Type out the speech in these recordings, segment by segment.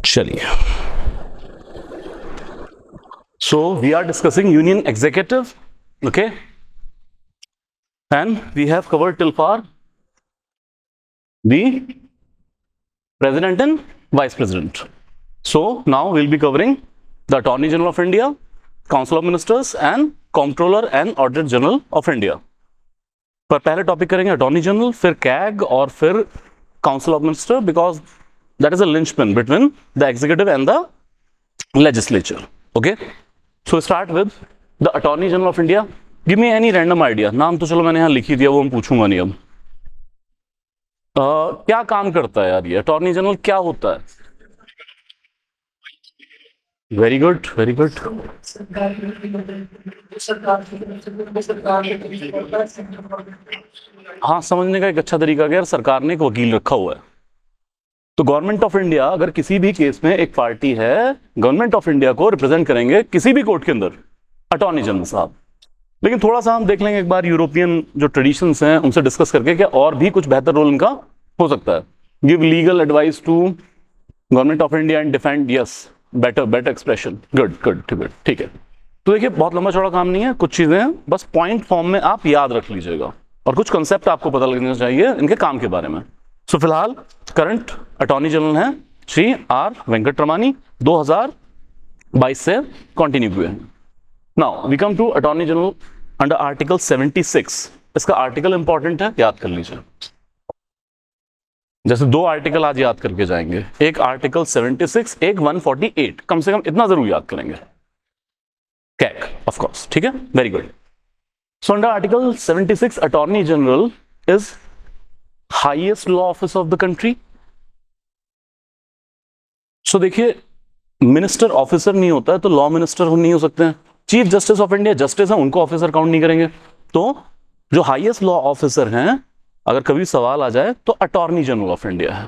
चलिए, so we are discussing union executive, okay, and we have covered till far the president and vice president. So now we'll be covering the attorney general of India, council of ministers and comptroller and auditor general of India. पर पहले topic करेंगे attorney general, फिर CAG और फिर council of minister, because that is a linchpin between the executive and the legislature. Okay, so start with the attorney general of India. Give me any random idea. नाम तो चलो मैंने यहाँ लिखी दिया, वो मैं पूछूंगा नहीं अब. क्या काम करता है यार ये अटॉर्नी जनरल, क्या होता है? Very good, very good. हाँ, समझने का एक अच्छा तरीका क्या है, सरकार ने एक वकील रखा हुआ है. तो गवर्नमेंट ऑफ इंडिया अगर किसी भी केस में एक पार्टी है, गवर्नमेंट ऑफ इंडिया को रिप्रेजेंट करेंगे किसी भी कोर्ट के अंदर अटॉर्नी जनरल साहब. लेकिन थोड़ा सा हम देख लेंगे एक बार यूरोपियन जो ट्रेडिशंस हैं उनसे डिस्कस करके क्या और भी कुछ बेहतर रोल इनका हो सकता है. Give legal advice to government of India and defend. Yes, better expression. Good good, ठीक है. तो देखिए, बहुत लंबा चौड़ा काम नहीं है, कुछ चीजें हैं बस पॉइंट फॉर्म में आप याद रख लीजिएगा और कुछ कंसेप्ट आपको पता लगना चाहिए इनके काम के बारे में. सो फिलहाल करंट अटॉर्नी जनरल हैं श्री आर वेंकटरमणी, 2022 से कंटिन्यू हुए हैं. Now we come to attorney general under article 76. इसका आर्टिकल इंपॉर्टेंट है, याद कर लीजिए. जैसे दो आर्टिकल आज याद करके जाएंगे, एक आर्टिकल 76, एक 148, कम से कम इतना जरूर याद करेंगे. कैग ऑफ कोर्स, ठीक है, very good. So under article 76 attorney general is highest law office of the country. So देखिए, मिनिस्टर ऑफिसर नहीं होता है तो लॉ मिनिस्टर नहीं हो सकते हैं. Chief justice of India justice है, उनको ऑफिसर काउंट नहीं करेंगे. तो जो हाईएस्ट लॉ ऑफिसर हैं, अगर कभी सवाल आ जाए तो अटॉर्नी जनरल ऑफ इंडिया है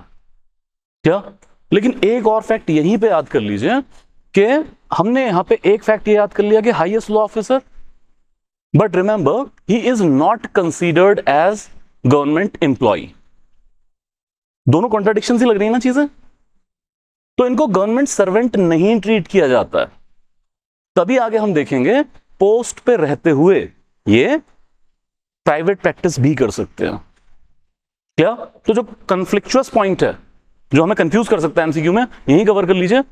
क्या. लेकिन एक और फैक्ट यहीं पे याद कर लीजिए कि हमने यहां पे एक फैक्ट ये याद कर लिया कि highest law officer, but remember he is not considered as government employ. दोनों कॉन्ट्राडिक्शन ही लग रही है ना चीजें. तो इनको गवर्नमेंट सर्वेंट नहीं ट्रीट किया जाता है. तभी आगे हम देखेंगे पोस्ट पे रहते हुए ये प्राइवेट प्रैक्टिस भी कर सकते हैं क्या. तो जो कन्फ्लिक्चुअस पॉइंट है जो हमें कंफ्यूज कर सकता है एमसीक्यू में, यही कवर कर लीजिए.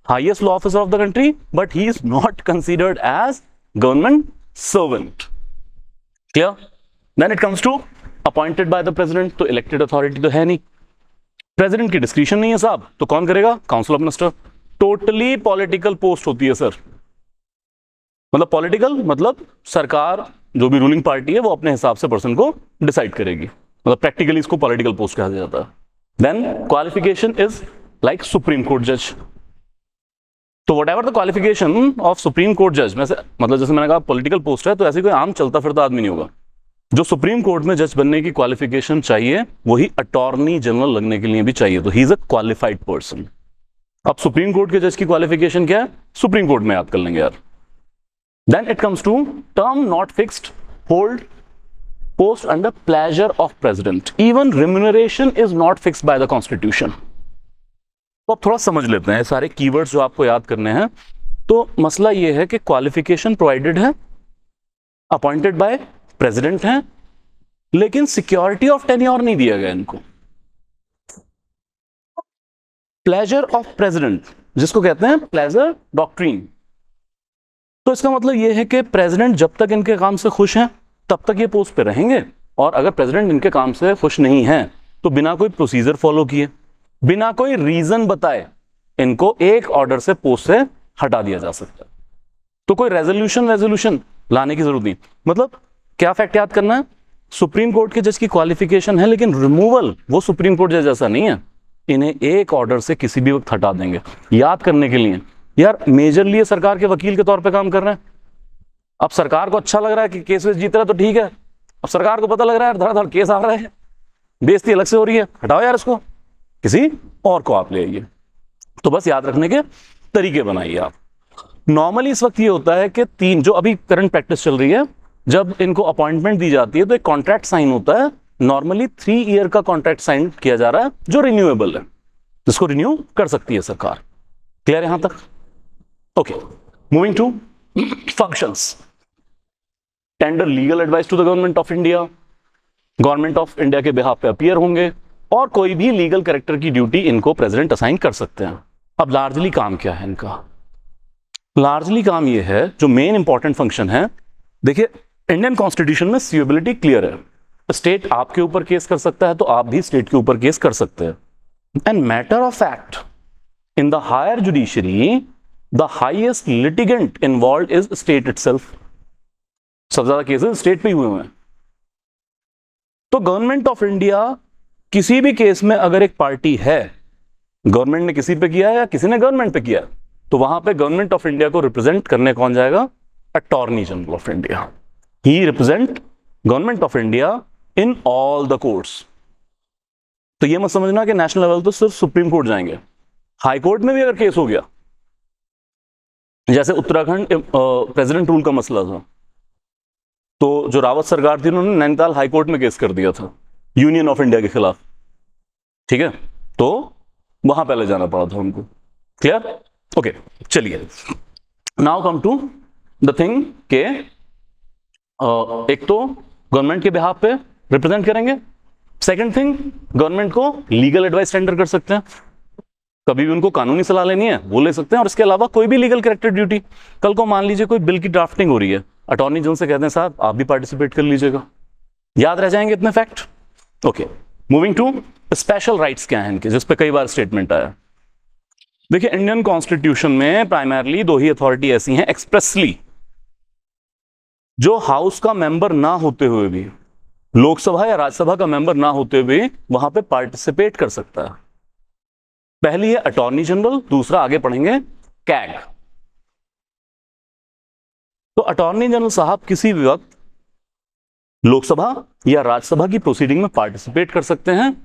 Highest law officer of the country but he is not considered as government servant. Clear. Then it comes to appointed by the president. तो इलेक्टेड अथॉरिटी तो है नहीं, प्रेसिडेंट की डिस्क्रिप्शन नहीं है साहब, तो कौन करेगा? Council of minister. Totally political post होती है सर. मतलब पॉलिटिकल मतलब सरकार जो भी रूलिंग पार्टी है वो अपने हिसाब से पर्सन को डिसाइड करेगी. मतलब प्रैक्टिकली इसको पॉलिटिकल पोस्ट कहा जाता है. Then qualification is like supreme court जज. तो whatever the qualification of supreme court जज में से, मतलब जैसे मैंने कहा पॉलिटिकल पोस्ट है तो ऐसे कोई आम चलता फिरता आदमी नहीं होगा. जो सुप्रीम कोर्ट में जज बनने की क्वालिफिकेशन चाहिए वही अटॉर्नी जनरल लगने के लिए भी चाहिए. तो he is a qualified person. अब सुप्रीम कोर्ट के जज की क्वालिफिकेशन क्या है, सुप्रीम कोर्ट में याद कर लेंगे यार. Then it comes to term not fixed, hold post under pleasure of president. Even remuneration is not fixed by the constitution. तो अब थोड़ा समझ लेते हैं सारे कीवर्ड्स जो आपको याद करने हैं. तो मसला ये है कि क्वालिफिकेशन प्रोवाइडेड है, अपॉइंटेड बाय प्रेसिडेंट हैं, लेकिन सिक्योरिटी ऑफ टेन्योर नहीं दिया गया इनको. प्लेजर ऑफ प्रेसिडेंट जिसको कहते हैं प्लेजर डॉक्ट्रिन. तो इसका मतलब यह है कि प्रेसिडेंट जब तक इनके काम से खुश हैं तब तक ये पोस्ट पे रहेंगे, और अगर प्रेसिडेंट इनके काम से खुश नहीं है तो बिना कोई प्रोसीजर फॉलो किए, बिना कोई रीजन बताए इनको एक ऑर्डर से पोस्ट से हटा दिया जा सकता है. तो कोई रेजोल्यूशन लाने की जरूरत नहीं. मतलब क्या फैक्ट याद करना है, सुप्रीम कोर्ट के जज की क्वालिफिकेशन है लेकिन रिमूवल वो सुप्रीम कोर्ट जज ऐसा नहीं है, इन्हें एक ऑर्डर से किसी भी वक्त हटा देंगे. याद करने के लिए यार, मेजरली सरकार के वकील के तौर पे काम कर रहे हैं. अब सरकार को अच्छा लग रहा है कि केस जीत रहा है तो ठीक है. अब सरकार को पता लग रहा है धड़ धड़ केस आ रहा है, बेइज्जती अलग से हो रही है, हटाओ यार इसको, किसी और को आप ले आइए. तो बस याद रखने के तरीके बनाइए आप. नॉर्मली इस वक्त ये होता है कि तीन, जो अभी करंट प्रैक्टिस चल रही है, जब इनको अपॉइंटमेंट दी जाती है तो एक कॉन्ट्रैक्ट साइन होता है. नॉर्मली 3 ईयर का कॉन्ट्रैक्ट साइन किया जा रहा है जो रिन्यूएबल है, जिसको रिन्यू कर सकती है सरकार. क्लियर यहां तक? Okay, moving to functions. Tender legal advice to the government of India, government of India के बिहाफ पे अपीयर होंगे, और कोई भी लीगल कैरेक्टर की ड्यूटी इनको प्रेसिडेंट असाइन कर सकते हैं. अब लार्जली काम क्या है इनका? लार्जली काम ये है, जो मेन इंपॉर्टेंट फंक्शन है, देखिए इंडियन कॉन्स्टिट्यूशन में सीएबिलिटी क्लियर है. स्टेट आपके ऊपर केस कर सकता है तो आप भी स्टेट के ऊपर केस कर सकते हैं. And matter of fact, in the higher judiciary the highest litigant involve is state itself. सबसे ज्यादा केसेस स्टेट पे ही हुए हैं. तो गवर्नमेंट ऑफ इंडिया किसी भी केस में अगर एक पार्टी है, गवर्नमेंट ने किसी पे किया है या किसी ने गवर्नमेंट पे किया, तो वहां पे गवर्नमेंट ऑफ इंडिया को रिप्रेजेंट करने कौन जाएगा? Attorney general of India. He represent government of India in all the courts. तो ये मत समझना कि नेशनल लेवल तो सिर्फ सुप्रीम कोर्ट जाएंगे. हाई कोर्ट में भी अगर केस हो गया, जैसे उत्तराखंड प्रेसिडेंट रूल का मसला था, तो जो रावत सरकार थी उन्होंने नैनीताल हाई कोर्ट में केस कर दिया था यूनियन ऑफ इंडिया के खिलाफ. ठीक है, तो वहां पहले जाना पड़ा था उनको. क्लियर? ओके, चलिए now come to the thing के एक तो गवर्नमेंट के बिहाफ पे रिप्रेजेंट करेंगे. सेकंड थिंग, गवर्नमेंट को लीगल एडवाइस टेंडर कर सकते हैं. कभी भी उनको कानूनी सलाह लेनी है वो ले सकते हैं. और इसके अलावा कोई भी लीगल कैरेक्टर ड्यूटी, कल को मान लीजिए कोई बिल की ड्राफ्टिंग हो रही है, अटॉर्नी जनरल से कहते हैं साहब आप भी पार्टिसिपेट कर लीजिएगा. याद रह जाएंगे इतने fact. Okay, moving to special rights क्या हैं इनके, जिस पे कई बार स्टेटमेंट आया. देखिए इंडियन कॉन्स्टिट्यूशन में प्राइमरली दो ही अथॉरिटी ऐसी हैं एक्सप्रेसली जो हाउस का मेंबर ना होते हुए भी, लोकसभा या राज्यसभा का मेंबर ना होते हुए वहां पे पार्टिसिपेट कर सकता है. पहली है अटॉर्नी जनरल, दूसरा आगे पढ़ेंगे कैग. तो अटॉर्नी जनरल साहब किसी भी वक्त लोकसभा या राज्यसभा की प्रोसीडिंग में पार्टिसिपेट कर सकते हैं.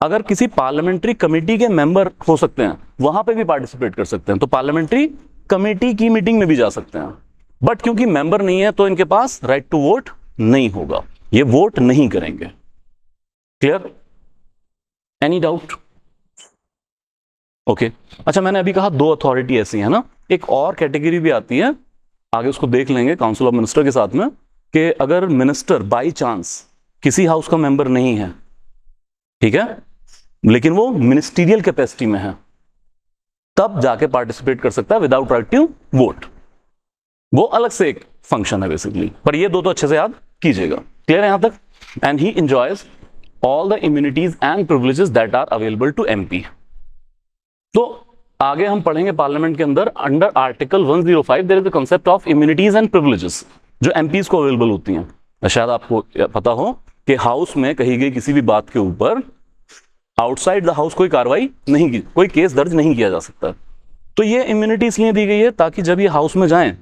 अगर किसी पार्लियामेंट्री कमेटी के मेंबर हो सकते हैं, वहां पे भी पार्टिसिपेट कर सकते हैं. तो पार्लियामेंट्री कमेटी की मीटिंग में भी जा सकते हैं. बट क्योंकि मेंबर नहीं है तो इनके पास राइट टू वोट नहीं होगा, ये वोट नहीं करेंगे. क्लियर? Any doubt? ओके, अच्छा मैंने अभी कहा दो अथॉरिटी ऐसी है ना, एक और कैटेगरी भी आती है, आगे उसको देख लेंगे काउंसिल ऑफ मिनिस्टर के साथ में, कि अगर मिनिस्टर बाई चांस किसी हाउस का मेंबर नहीं है, ठीक है, लेकिन वो मिनिस्टीरियल कैपेसिटी में है, तब जाके पार्टिसिपेट कर सकता है विदाउट राइट टू वोट. वो अलग से एक फंक्शन है बेसिकली. पर ये दो तो अच्छे से याद कीजिएगा. क्लियर है यहां तक? And he enjoys all the immunities and privileges that are available to MP. तो आगे हम पढ़ेंगे पार्लियामेंट के अंदर under article 105 there is the concept of immunities and privileges जो एमपीज को अवेलेबल होती हैं. शायद आपको पता हो कि हाउस में कही गई किसी भी बात के ऊपर आउटसाइड द हाउस कोई कार्रवाई नहीं की, कोई केस दर्ज नहीं किया जा सकता. तो ये इम्यूनिटी इसलिए दी गई है ताकि जब ये हाउस में जाएं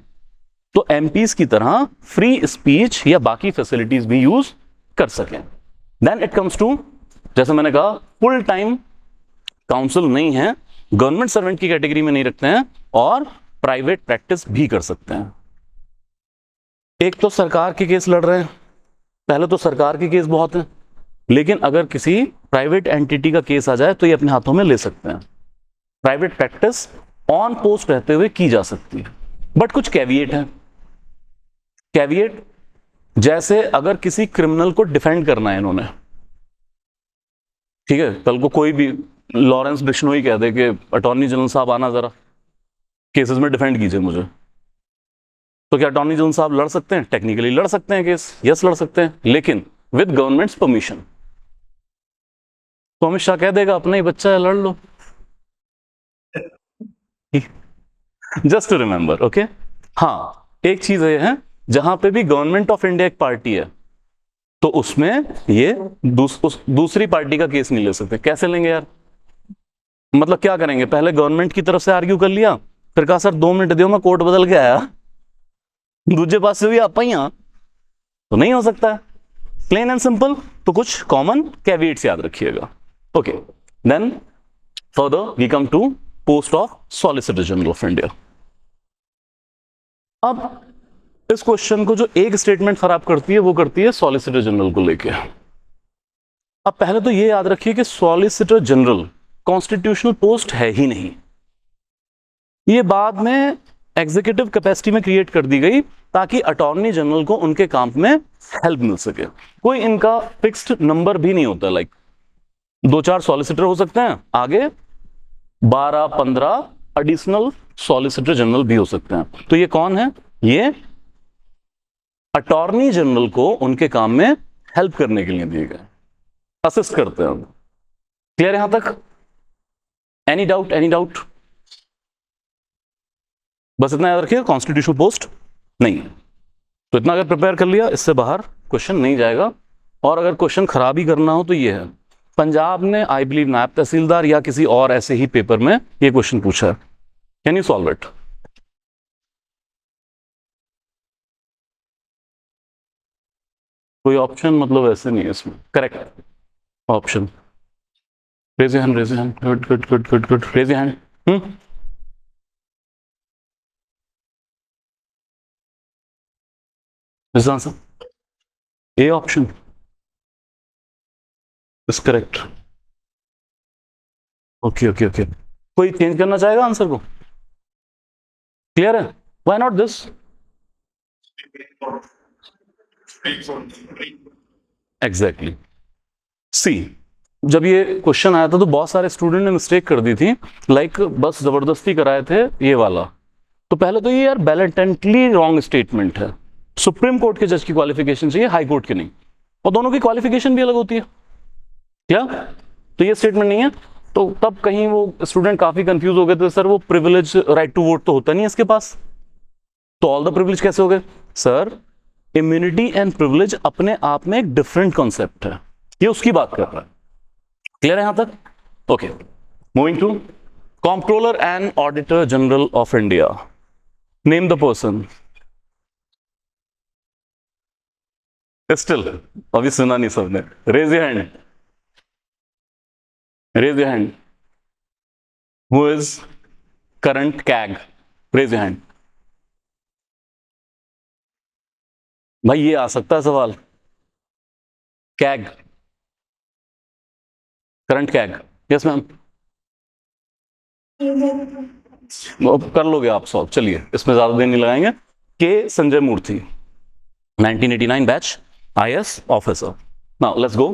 तो एमपीज की तरह फ्री स्पीच या बाकी फैसिलिटीज भी यूज कर सकें. देन इट कम्स टू, जैसे मैंने कहा, फुल टाइम काउंसिल नहीं है, गवर्नमेंट सर्वेंट की कैटेगरी में नहीं रखते हैं, और प्राइवेट प्रैक्टिस भी कर सकते हैं. एक तो सरकार के केस लड़ रहे हैं, पहले तो सरकार के केस बहुत हैं, लेकिन अगर किसी प्राइवेट एंटिटी का केस आ जाए तो ये अपने हाथों में ले सकते हैं. प्राइवेट प्रैक्टिस ऑन पोस्ट रहते हुए की जा सकती है. बट कुछ कैविएट है. कैविएट जैसे अगर किसी क्रिमिनल को डिफेंड करना है इन्होंने, ठीक है, कल को कोई भी लॉरेंस बिश्नोई कह दे कि अटॉर्नी जनरल साहब आना जरा केसेस में डिफेंड कीजिए मुझे, तो क्या अटॉर्नी जनरल साहब लड़ सकते हैं? टेक्निकली लड़ सकते हैं केस, यस लड़ सकते हैं, लेकिन विद गवर्नमेंट्स परमिशन. तो अमित शाह कह देगा अपना ही बच्चा है, लड़ लो. Just to remember. ओके, हाँ एक चीज ये है, जहां पे भी गवर्नमेंट ऑफ इंडिया एक पार्टी है तो उसमें ये दूसरी पार्टी का केस नहीं ले सकते. कैसे लेंगे यार? मतलब क्या करेंगे, पहले गवर्नमेंट की तरफ से आर्ग्यू कर लिया, फिर कहा सर 2 मिनट दियो मैं कोर्ट बदल के आया, दूसरे पास से भी आप ही, तो नहीं हो सकता. Plain and simple. तो कुछ कॉमन कैविएट्स याद रखिएगा. Okay, then further we come to post of solicitor general of India. अब इस क्वेश्चन को जो एक स्टेटमेंट खराब करती है वो करती है सॉलिसिटर जनरल को लेके. अब पहले तो ये याद रखिए कि सॉलिसिटर जनरल कॉन्स्टिट्यूशनल पोस्ट है ही नहीं. ये बाद में एग्जीक्यूटिव कैपेसिटी में क्रिएट कर दी गई ताकि अटॉर्नी जनरल को उनके काम में हेल्प मिल सके। कोई इनका फिक्स्ड नंबर भी नहीं होता, लाइक 2-4 सॉलिसिटर हो सकते हैं, आगे 12-15 एडिशनल सॉलिसिटर जनरल भी हो सकते हैं। तो ये कौन है? ये अटॉर्नी जनरल को उनके काम में हेल्प करने के लिए दिए गए, असिस्ट करते हैं। क्लियर यहां तक? Any doubt? Any doubt? बस इतना याद रखिए, कॉन्स्टिट्यूशनल पोस्ट नहीं। तो इतना अगर प्रिपेयर कर लिया, इससे बाहर क्वेश्चन नहीं जाएगा। और अगर क्वेश्चन खराब ही करना हो तो ये है, पंजाब ने आई बिलीव नायब तहसीलदार या किसी और ऐसे ही पेपर में ये क्वेश्चन पूछा है, कैन यू सॉल्व इट? कोई ऑप्शन मतलब ऐसे नहीं है इसमें correct option? Raise your hand, raise your hand, good good good good good, raise your hand. This is the answer. A option is correct. Okay okay okay, कोई change करना चाहेगा answer को? क्लियर है? Why not this? Exactly. See, जब ये question आया था तो बहुत सारे स्टूडेंट ने मिस्टेक कर दी थी, लाइक बस जबरदस्ती कराए थे ये वाला। तो पहले तो ये यार बैलेंटेंटली रॉन्ग स्टेटमेंट है। सुप्रीम कोर्ट के जज की क्वालिफिकेशन चाहिए, हाई कोर्ट की नहीं, और दोनों की क्वालिफिकेशन भी अलग होती है क्या? तो ये स्टेटमेंट नहीं है। तो तब कहीं वो स्टूडेंट काफी कंफ्यूज हो गए थे, सर वो प्रिविलेज राइट टू वोट तो होता नहीं है इसके पास, तो ऑल द प्रिविलेज कैसे हो गए? सर इम्यूनिटी एंड प्रिविलेज अपने आप में एक डिफरेंट कॉन्सेप्ट है, ये उसकी बात कर रहा है। क्लियर है यहां तक? Okay, moving to controller and auditor general of India. Name the person. Still अभी सुना नहीं सबने, raise your hand, raise your hand. Who is current CAG? Raise your hand. भाई ये आ सकता है सवाल, CAG, current CAG. Yes ma'am, कर लोगे आप सॉल्व, चलिए इसमें ज्यादा देर नहीं लगाएंगे। के संजय मूर्ति, 1989 batch, IAS officer. Now let's go.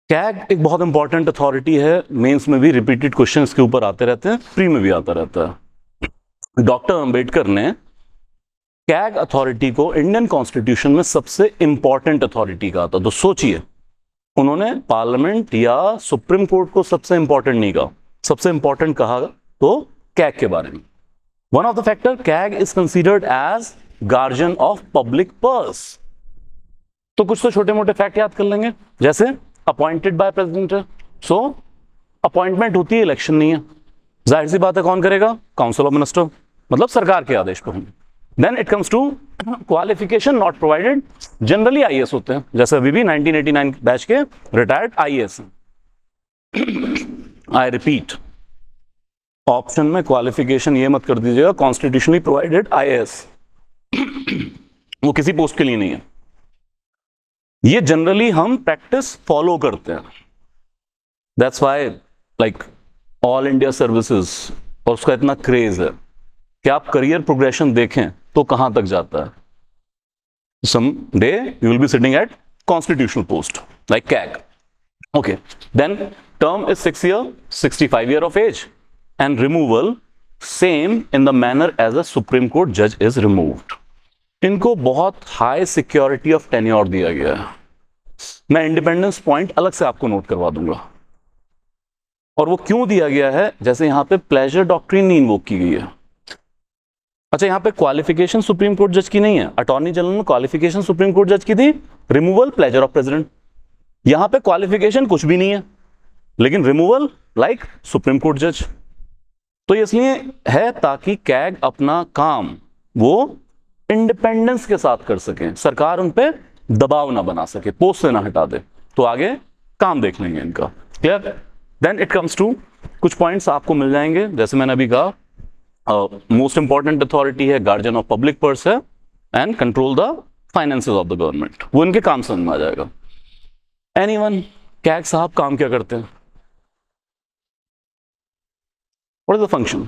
CAG एक बहुत इंपॉर्टेंट अथॉरिटी है, मेंस में भी रिपीटेड क्वेश्चन इसके ऊपर आते रहते हैं, प्री में भी आता रहता है। डॉक्टर अंबेडकर ने कैग अथॉरिटी को इंडियन कॉन्स्टिट्यूशन में सबसे इंपॉर्टेंट अथॉरिटी कहा था। तो सोचिए, उन्होंने पार्लियामेंट या सुप्रीम कोर्ट को सबसे इंपॉर्टेंट नहीं कहा, सबसे इंपॉर्टेंट कहा तो कैग के बारे में। One of the factor, CAG is considered as guardian of public purse. तो कुछ तो छोटे मोटे फैक्ट याद कर लेंगे, जैसे अपॉइंटेड बाय प्रेसिडेंट है, सो अपॉइंटमेंट होती है, इलेक्शन नहीं है। जाहिर सी बात है कौन करेगा? काउंसिल ऑफ मिनिस्टर, मतलब सरकार के आदेश पर होंगे। Then it comes to qualification not provided, generally IAS होते हैं, जैसे अभी भी 1989 बैच के retired IAS. I repeat, option में क्वालिफिकेशन ये मत कर दीजिएगा कॉन्स्टिट्यूशनली प्रोवाइडेड आईएएस, वो किसी पोस्ट के लिए नहीं है। ये जनरली हम प्रैक्टिस फॉलो करते हैं, that's why like all India services और उसका इतना क्रेज है कि आप करियर प्रोग्रेशन देखें तो कहां तक जाता है। Some day you will be sitting at constitutional post like CAG. Okay, then term is 6 years, 65 years of age, and removal same in the manner as a Supreme Court judge is removed. इनको बहुत high security of tenure दिया गया है। मैं independence point अलग से आपको note करवा दूंगा, और वो क्यों दिया गया है, जैसे यहां पे प्लेजर डॉक्ट्रिन नहीं इन्वोक की गई है। अच्छा, यहां पे क्वालिफिकेशन सुप्रीम कोर्ट जज की नहीं है, अटॉर्नी जनरल में क्वालिफिकेशन सुप्रीम कोर्ट जज की थी, रिमूवल प्लेजर ऑफ प्रेसिडेंट। यहां पे क्वालिफिकेशन कुछ भी नहीं है, लेकिन रिमूवल लाइक सुप्रीम कोर्ट जज। तो इसलिए है ताकि कैग अपना काम वो इंडिपेंडेंस के साथ कर सके, सरकार उन पे दबाव ना बना सके, पोस्ट से ना हटा दे। तो आगे काम देख लेंगे इनका। Clear? Then it comes to कुछ पॉइंट्स आपको मिल जाएंगे, जैसे मैंने अभी कहा, मोस्ट इंपॉर्टेंट अथॉरिटी है, गार्जियन ऑफ पब्लिक पर्स है, and control the finances of the government. वो इनके काम समझ में आ जाएगा। एनीवन, कैग साहब काम क्या करते हैं? What is the function?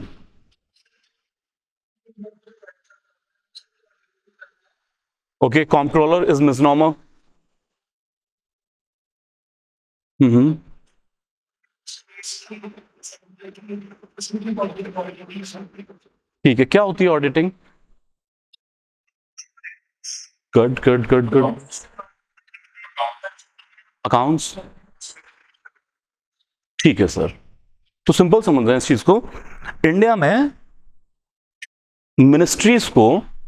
Okay, comptroller is misnomer. Hmm. ठीक है, क्या होती है auditing? Good good good good. Accounts. ठीक है सर, तो सिंपल समझ रहे हैं इस चीज को। इंडिया में मिनिस्ट्रीज को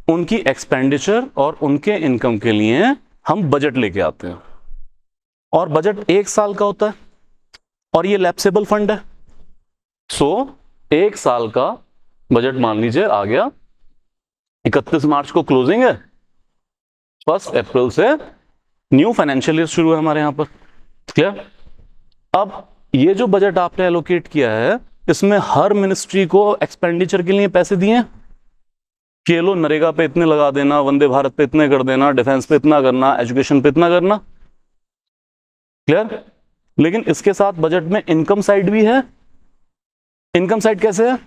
उनकी एक्सपेंडिचर और उनके इनकम के लिए हम बजट लेके आते हैं, और बजट एक साल का होता है, और ये लैप्सेबल फंड है। सो एक साल का बजट मान लीजिए आ गया, 31 मार्च को क्लोजिंग है, 1 अप्रैल से न्यू फाइनेंशियल ईयर शुरू है हमारे यहां पर। क्लियर? अब ये जो बजट आपने एलोकेट किया है, इसमें हर मिनिस्ट्री को एक्सपेंडिचर के लिए पैसे दिए कि लो नरेगा पे इतने लगा देना, वंदे भारत पे इतने कर देना, डिफेंस पे इतना करना, एजुकेशन पे इतना करना। क्लियर? लेकिन इसके साथ बजट में इनकम साइड भी है। इनकम साइड कैसे है?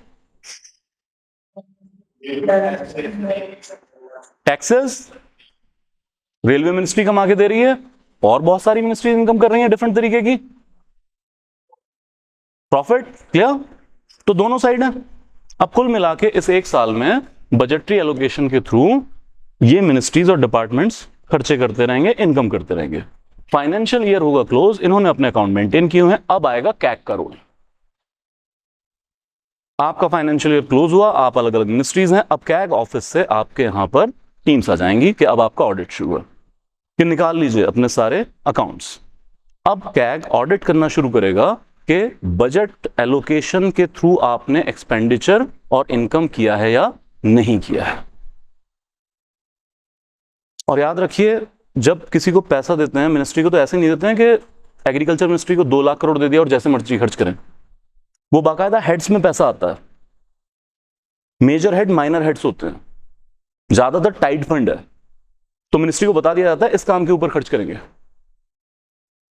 टैक्सेस रेलवे मिनिस्ट्री कमा के दे रही है, और बहुत सारी मिनिस्ट्री इनकम कर रही है डिफरेंट तरीके की। प्रॉफिट। क्लियर? तो दोनों साइड है। अब कुल मिला के इस एक साल में बजटरी एलोकेशन के थ्रू ये मिनिस्ट्रीज और डिपार्टमेंट्स खर्चे करते रहेंगे, इनकम करते रहेंगे। फाइनेंशियल ईयर होगा क्लोज, इन्होंने अपने अकाउंट मेंटेन किए हैं। अब आएगा कैग का रोल। आपका फाइनेंशियल ईयर क्लोज हुआ, आप अलग अलग मिनिस्ट्रीज हैं, अब कैग ऑफिस से आपके यहां पर टीम्स आ जाएंगी कि अब आपका ऑडिट शुरू है, कि निकाल लीजिए अपने सारे अकाउंट्स। अब कैग ऑडिट करना शुरू करेगा कि बजट एलोकेशन के थ्रू आपने एक्सपेंडिचर और इनकम किया है या नहीं किया है। और याद रखिए, जब किसी को पैसा देते हैं मिनिस्ट्री को, तो ऐसे नहीं देते हैं कि एग्रीकल्चर मिनिस्ट्री को 2 लाख करोड़ दे दिया और जैसे मर्जी खर्च करें। वो बाकायदा हेड्स में पैसा आता है, मेजर हेड माइनर हेड्स होते हैं, ज्यादातर टाइट फंड है, तो मिनिस्ट्री को बता दिया जाता है इस काम के ऊपर खर्च करेंगे।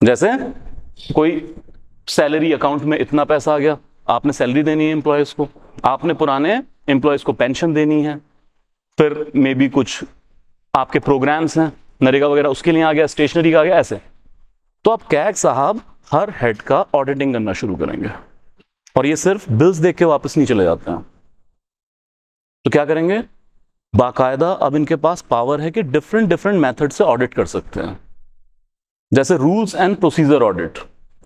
जैसे कोई सैलरी अकाउंट में इतना पैसा आ गया, आपने सैलरी देनी है एम्प्लॉयज को, आपने पुराने एम्प्लॉयज को पेंशन देनी है, फिर मे बी कुछ आपके प्रोग्राम्स हैं नरेगा वगैरह, उसके लिए आ गया, स्टेशनरी का आ गया, ऐसे। तो अब कैग साहब हर हेड का ऑडिटिंग करना शुरू करेंगे, और ये सिर्फ बिल्स देख के वापस नहीं चले जाते हैं। तो क्या करेंगे? बाकायदा अब इनके पास पावर है कि डिफरेंट डिफरेंट मेथड से ऑडिट कर सकते हैं। जैसे रूल्स एंड प्रोसीजर ऑडिट,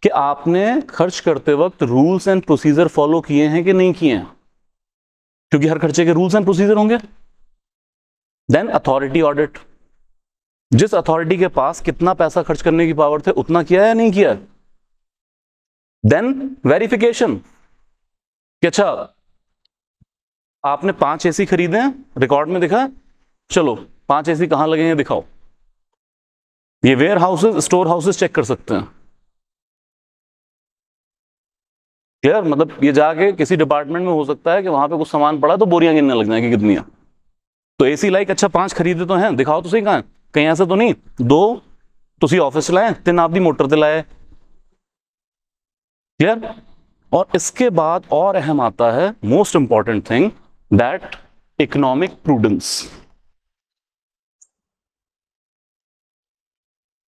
कि आपने खर्च करते वक्त रूल्स एंड प्रोसीजर फॉलो किए हैं कि नहीं किए हैं, क्योंकि हर खर्चे के रूल्स एंड प्रोसीजर होंगे। देन अथॉरिटी ऑडिट, जिस अथॉरिटी के पास कितना पैसा खर्च करने की पावर थे उतना किया या नहीं किया। देन वेरिफिकेशन, कि अच्छा आपने 5 एसी खरीदे हैं, रिकॉर्ड में दिखा, चलो 5 एसी कहां लगेंगे दिखाओ। ये warehouses, storehouses check कर सकते हैं। यार मतलब ये जाके किसी डिपार्टमेंट में हो सकता है कि वहां पे कुछ सामान पड़ा तो बोरियां गिनने लग जाएंगी कितनी है। तो एसी लाइक अच्छा 5 खरीदे तो हैं, दिखाओ तो सही कहां, कहीं ऐसा तो नहीं 2 तुसी ऑफिस चलाए, 3 आपकी मोटर ते लाए। क्लियर? और इसके बाद और अहम आता है most important thing, that economic prudence.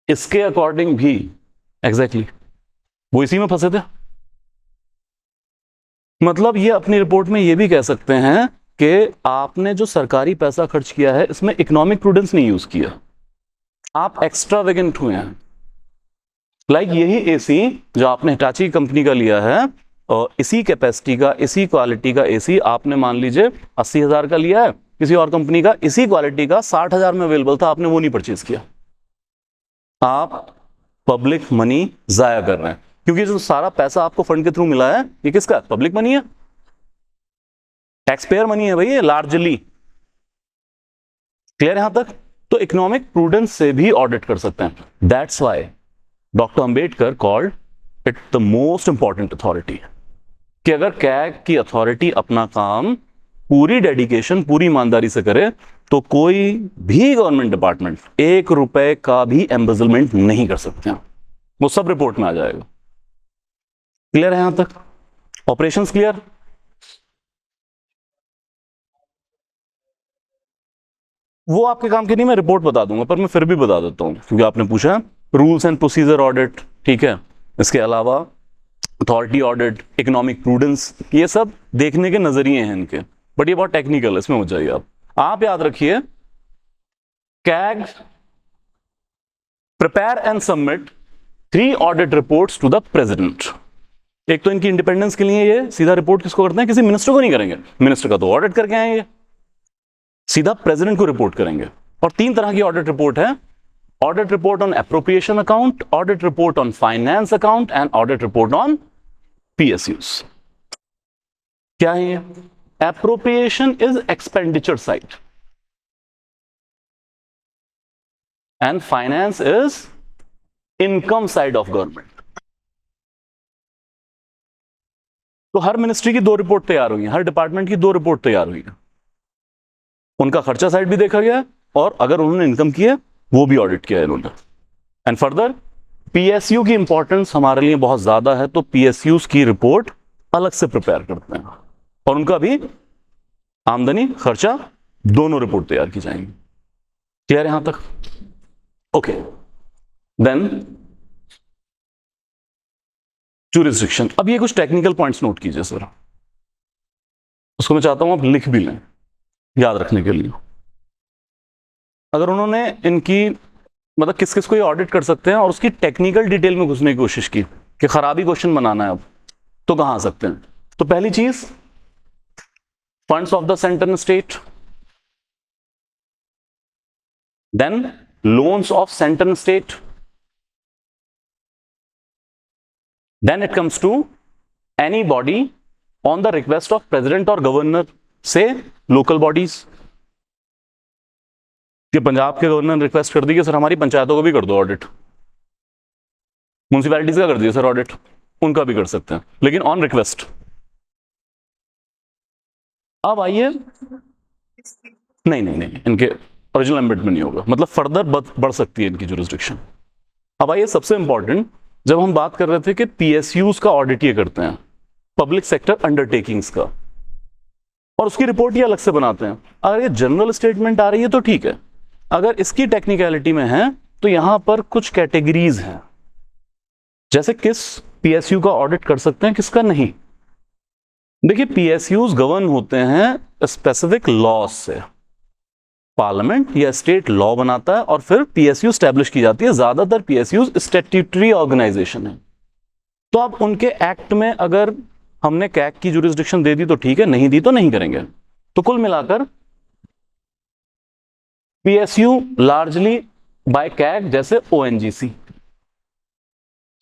इसके अकॉर्डिंग भी एग्जैक्टली वो इसी में फंसे थे। मतलब ये अपनी रिपोर्ट में ये भी कह सकते हैं कि आपने जो सरकारी पैसा खर्च किया है इसमें इकोनॉमिक प्रूडेंस नहीं यूज किया, आप एक्स्ट्रा वेगेंट हुए हैं। लाइक यही एसी जो आपने हिटाची कंपनी का लिया है, और इसी कैपेसिटी का, इसी क्वालिटी का एसी आपने मान लीजिए 80,000 का लिया है, किसी और कंपनी का इसी क्वालिटी का 60,000 में अवेलेबल था, आपने वो नहीं परचेज किया। आप पब्लिक मनी जाया कर रहे हैं, क्योंकि जो सारा पैसा आपको फंड के थ्रू मिला है ये किसका? पब्लिक मनी है, टैक्स पेयर मनी है भाई ये लार्जली। क्लियर यहां तक? तो इकोनॉमिक प्रूडेंस से भी ऑडिट कर सकते हैं। That's why doctor Ambedkar called it the most important authority, कि अगर कैग की अथॉरिटी अपना काम पूरी डेडिकेशन, पूरी ईमानदारी से करे तो कोई भी गवर्नमेंट डिपार्टमेंट 1 रुपए का भी एम्बेजलमेंट नहीं कर सकते हैं, वो सब रिपोर्ट में आ जाएगा। क्लियर है यहां तक? Operations clear? वो आपके काम की नहीं, मैं रिपोर्ट बता दूंगा, पर मैं फिर भी बता देता हूं क्योंकि आपने पूछा। रूल्स एंड प्रोसीजर ऑडिट, ठीक है, इसके अलावा अथॉरिटी ऑडिट, इकोनॉमिक प्रूडेंस, ये सब देखने के नजरिए हैं इनके, बट ये बहुत टेक्निकल है, इसमें मत जाइए आप याद रखिए, CAG prepare and submit 3 audit reports to the president. एक तो इनकी इंडिपेंडेंस के लिए ये सीधा रिपोर्ट किसको करते हैं, किसी मिनिस्टर को नहीं करेंगे, मिनिस्टर का तो ऑडिट करके आएंगे, सीधा प्रेसिडेंट को रिपोर्ट करेंगे। और 3 तरह की ऑडिट रिपोर्ट है, audit report on appropriation account, audit report on finance account and audit report on PSUs. क्या है ये? Appropriation is expenditure side and finance is income side of government. तो हर मिनिस्ट्री की 2 रिपोर्ट तैयार हुई है, हर डिपार्टमेंट की 2 रिपोर्ट तैयार हुई है, उनका खर्चा साइड भी देखा गया और अगर उन्होंने इनकम की है वो भी ऑडिट किया है इन्होंने। एंड फर्दर पीएसयू की इंपॉर्टेंस हमारे लिए बहुत ज्यादा है, तो पीएसयू की रिपोर्ट अलग से प्रिपेयर करते हैं और उनका भी आमदनी खर्चा दोनों रिपोर्ट तैयार की जाएंगी। क्लियर है यहां तक? Okay, then jurisdiction. अब ये कुछ टेक्निकल पॉइंट्स नोट कीजिए सर, उसको मैं चाहता हूं आप लिख भी लें याद रखने के लिए। अगर उन्होंने इनकी मतलब किस किस को ये ऑडिट कर सकते हैं और उसकी टेक्निकल डिटेल में घुसने की कोशिश की कि खराबी क्वेश्चन बनाना है अब, तो कहां आ सकते हैं? तो पहली चीज, funds of the centre and state, then loans of centre and state, then it comes to any body on the request of president or governor, say local bodies, कि पंजाब के गवर्नर ने रिक्वेस्ट कर दी कि सर हमारी पंचायतों को भी कर दो ऑडिट, म्यूनिसिपैलिटीज का कर दिया सर ऑडिट, उनका भी कर सकते हैं लेकिन ऑन रिक्वेस्ट। अब आइए, नहीं नहीं नहीं, इनके ओरिजिनल एम्बिट में नहीं होगा, मतलब फर्दर बढ़ सकती है इनकी जुरिस्डिक्शन। अब आइए सबसे इंपॉर्टेंट, जब हम बात कर रहे थे कि पीएसयूज का ऑडिट ये करते हैं, पब्लिक सेक्टर अंडरटेकिंग्स का, और उसकी रिपोर्ट ये अलग से बनाते हैं। अगर ये जनरल स्टेटमेंट आ रही है तो ठीक है, अगर इसकी टेक्निकलिटी में है तो यहां पर कुछ कैटेगरीज हैं, जैसे किस पीएसयू का ऑडिट कर सकते हैं, किसका नहीं। देखिए पीएसयूज गवर्न होते हैं स्पेसिफिक लॉ से, पार्लियामेंट या स्टेट लॉ बनाता है और फिर पीएसयू स्टैब्लिश की जाती है। ज्यादातर पीएसयू स्टैट्यूटरी ऑर्गेनाइजेशन है, तो अब उनके एक्ट में अगर हमने कैग की जुरिस्डिक्शन दे दी तो ठीक है, नहीं दी तो नहीं करेंगे। तो कुल मिलाकर पीएसयू लार्जली बाय कैग, जैसे ओएनजीसी,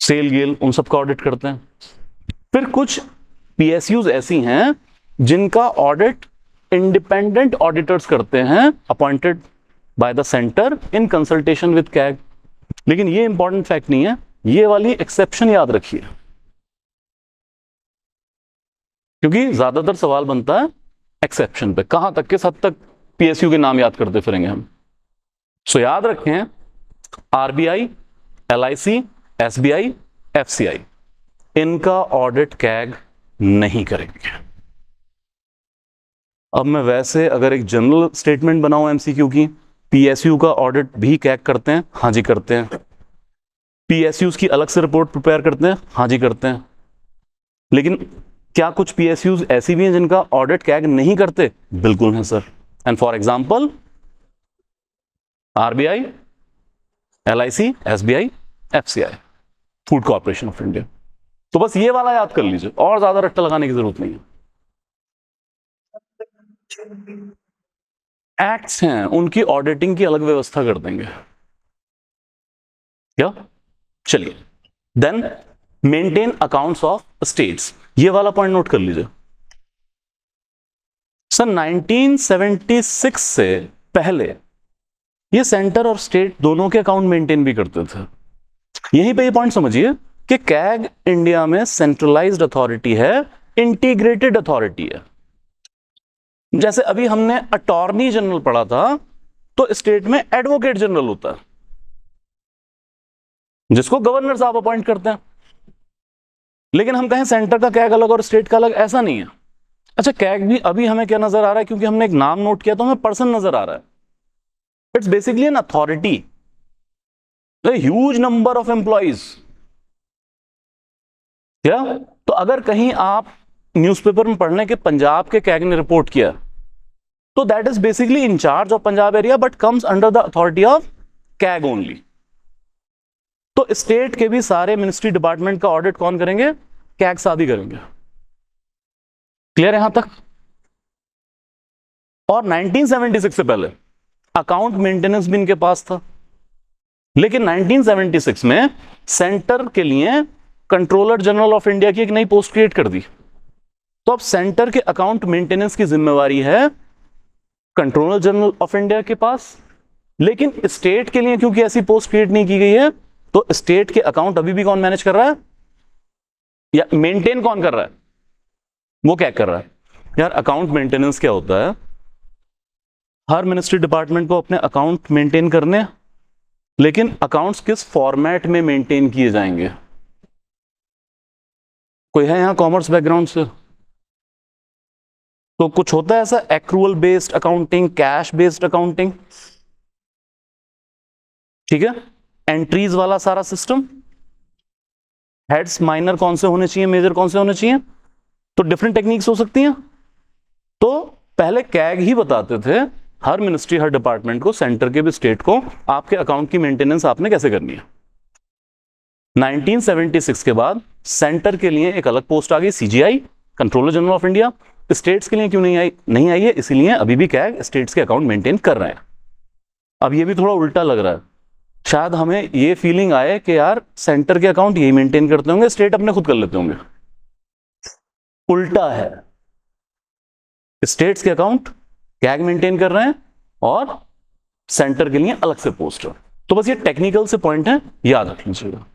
सेल गेल, उन सब का ऑडिट करते हैं। फिर कुछ पीएसयूज ऐसी हैं जिनका ऑडिट इंडिपेंडेंट ऑडिटर्स करते हैं, appointed by the centre in consultation with CAG. लेकिन ये इंपॉर्टेंट फैक्ट नहीं है, ये वाली एक्सेप्शन याद रखिए, क्योंकि ज्यादातर सवाल बनता है एक्सेप्शन पे, कहां तक, किस हद तक पीएसयू के नाम याद करते फिरेंगे हम। सो याद रखें, आरबीआई, एलआईसी, एसबीआई, एफसीआई, इनका ऑडिट कैग नहीं करेंगे। अब मैं वैसे अगर एक जनरल स्टेटमेंट बनाऊं एमसीक्यू की, पीएसयू का ऑडिट भी कैग करते हैं, हाँ जी करते हैं। पीएसयूज की अलग से रिपोर्ट प्रिपेयर करते हैं, हाँ जी करते हैं। लेकिन क्या कुछ पीएसयूज ऐसी भी हैं जिनका ऑडिट कैग नहीं करते? बिल्कुल है sir. And for example RBI, LIC, SBI, FCI, food corporation of India. तो बस ये वाला याद कर लीजिए, और ज्यादा रट्टा लगाने की जरूरत नहीं है। एक्ट्स हैं, उनकी ऑडिटिंग की अलग व्यवस्था कर देंगे क्या? चलिए, then maintain accounts of states, ये वाला पॉइंट नोट कर लीजिए। सन 1976 से पहले ये सेंटर और स्टेट दोनों के अकाउंट मेंटेन भी करते थे। यहीं पे ये पॉइंट समझिए कि कैग इंडिया में सेंट्रलाइज्ड अथॉरिटी है, इंटीग्रेटेड अथॉरिटी है। जैसे अभी हमने अटॉर्नी जनरल पढ़ा था, तो स्टेट में एडवोकेट जनरल होता है जिसको गवर्नर साहब अपॉइंट करते हैं। लेकिन हम कहें सेंटर का कैग अलग और स्टेट का अलग, ऐसा नहीं है। अच्छा, कैग भी अभी हमें क्या नजर आ रहा है, क्योंकि हमने एक नाम नोट किया तो हमें पर्सन नजर आ रहा है, it's basically an authority, huge number of employees. क्या? तो अगर कहीं आप न्यूज़पेपर में पढ़ लें कि पंजाब के कैग ने रिपोर्ट किया, तो that is basically in charge of Punjab area but comes under the authority of CAG only. तो स्टेट के भी सारे मिनिस्ट्री डिपार्टमेंट का ऑडिट कौन करेंगे? कैग साथ ही करेंगे। क्लियर है यहां तक? और 1976 से पहले अकाउंट मेंटेनेंस भी इनके पास था, लेकिन 1976 में सेंटर के लिए कंट्रोलर जनरल ऑफ इंडिया की एक नई पोस्ट क्रिएट कर दी। तो अब सेंटर के अकाउंट मेंटेनेंस की जिम्मेवारी है कंट्रोलर जनरल ऑफ इंडिया के पास, लेकिन स्टेट के लिए क्योंकि ऐसी पोस्ट क्रिएट नहीं की गई है, तो स्टेट के अकाउंट अभी भी कौन मैनेज कर रहा है या मेंटेन कौन कर रहा है? वो क्या कर रहा है? यार अकाउंट मेंटेनेंस क्या होता है? हर मिनिस्ट्री डिपार्टमेंट को अपने अकाउंट मेंटेन करने, लेकिन अकाउंट्स किस फॉर्मेट में मेंटेन किए जाएंगे? कोई है यहां कॉमर्स बैकग्राउंड से? तो कुछ होता है ऐसा accrual based accounting, cash based accounting, ठीक है, एंट्रीज वाला सारा सिस्टम, हेड्स माइनर कौन से होने चाहिए, मेजर कौन से होने चाहिए, तो डिफरेंट टेक्निक्स हो सकती हैं। तो पहले कैग ही बताते थे हर मिनिस्ट्री, हर डिपार्टमेंट को, सेंटर के भी स्टेट को, आपके अकाउंट की मेंटेनेंस आपने कैसे करनी है। 1976 के बाद सेंटर के लिए एक अलग पोस्ट आ गई, CGI, controller general of India. States के लिए क्यों नहीं आई है? इसीलिए अभी भी कैग स्टेट्स के अकाउंट मेंटेन कर रहे हैं। अब ये भी थोड़ा उल्टा लग रहा है, शायद हमें ये फीलिंग आए कि यार सेंटर के अकाउंट यही मेंटेन करते होंगे, स्टेट अपने खुद कर लेते होंगे। उल्टा है, स्टेट्स के अकाउंट कैग मेंटेन कर रहे हैं और सेंटर के लिए अलग से पोस्ट है। तो बस ये टेक्निकल से पॉइंट है, याद रख लीजिएगा।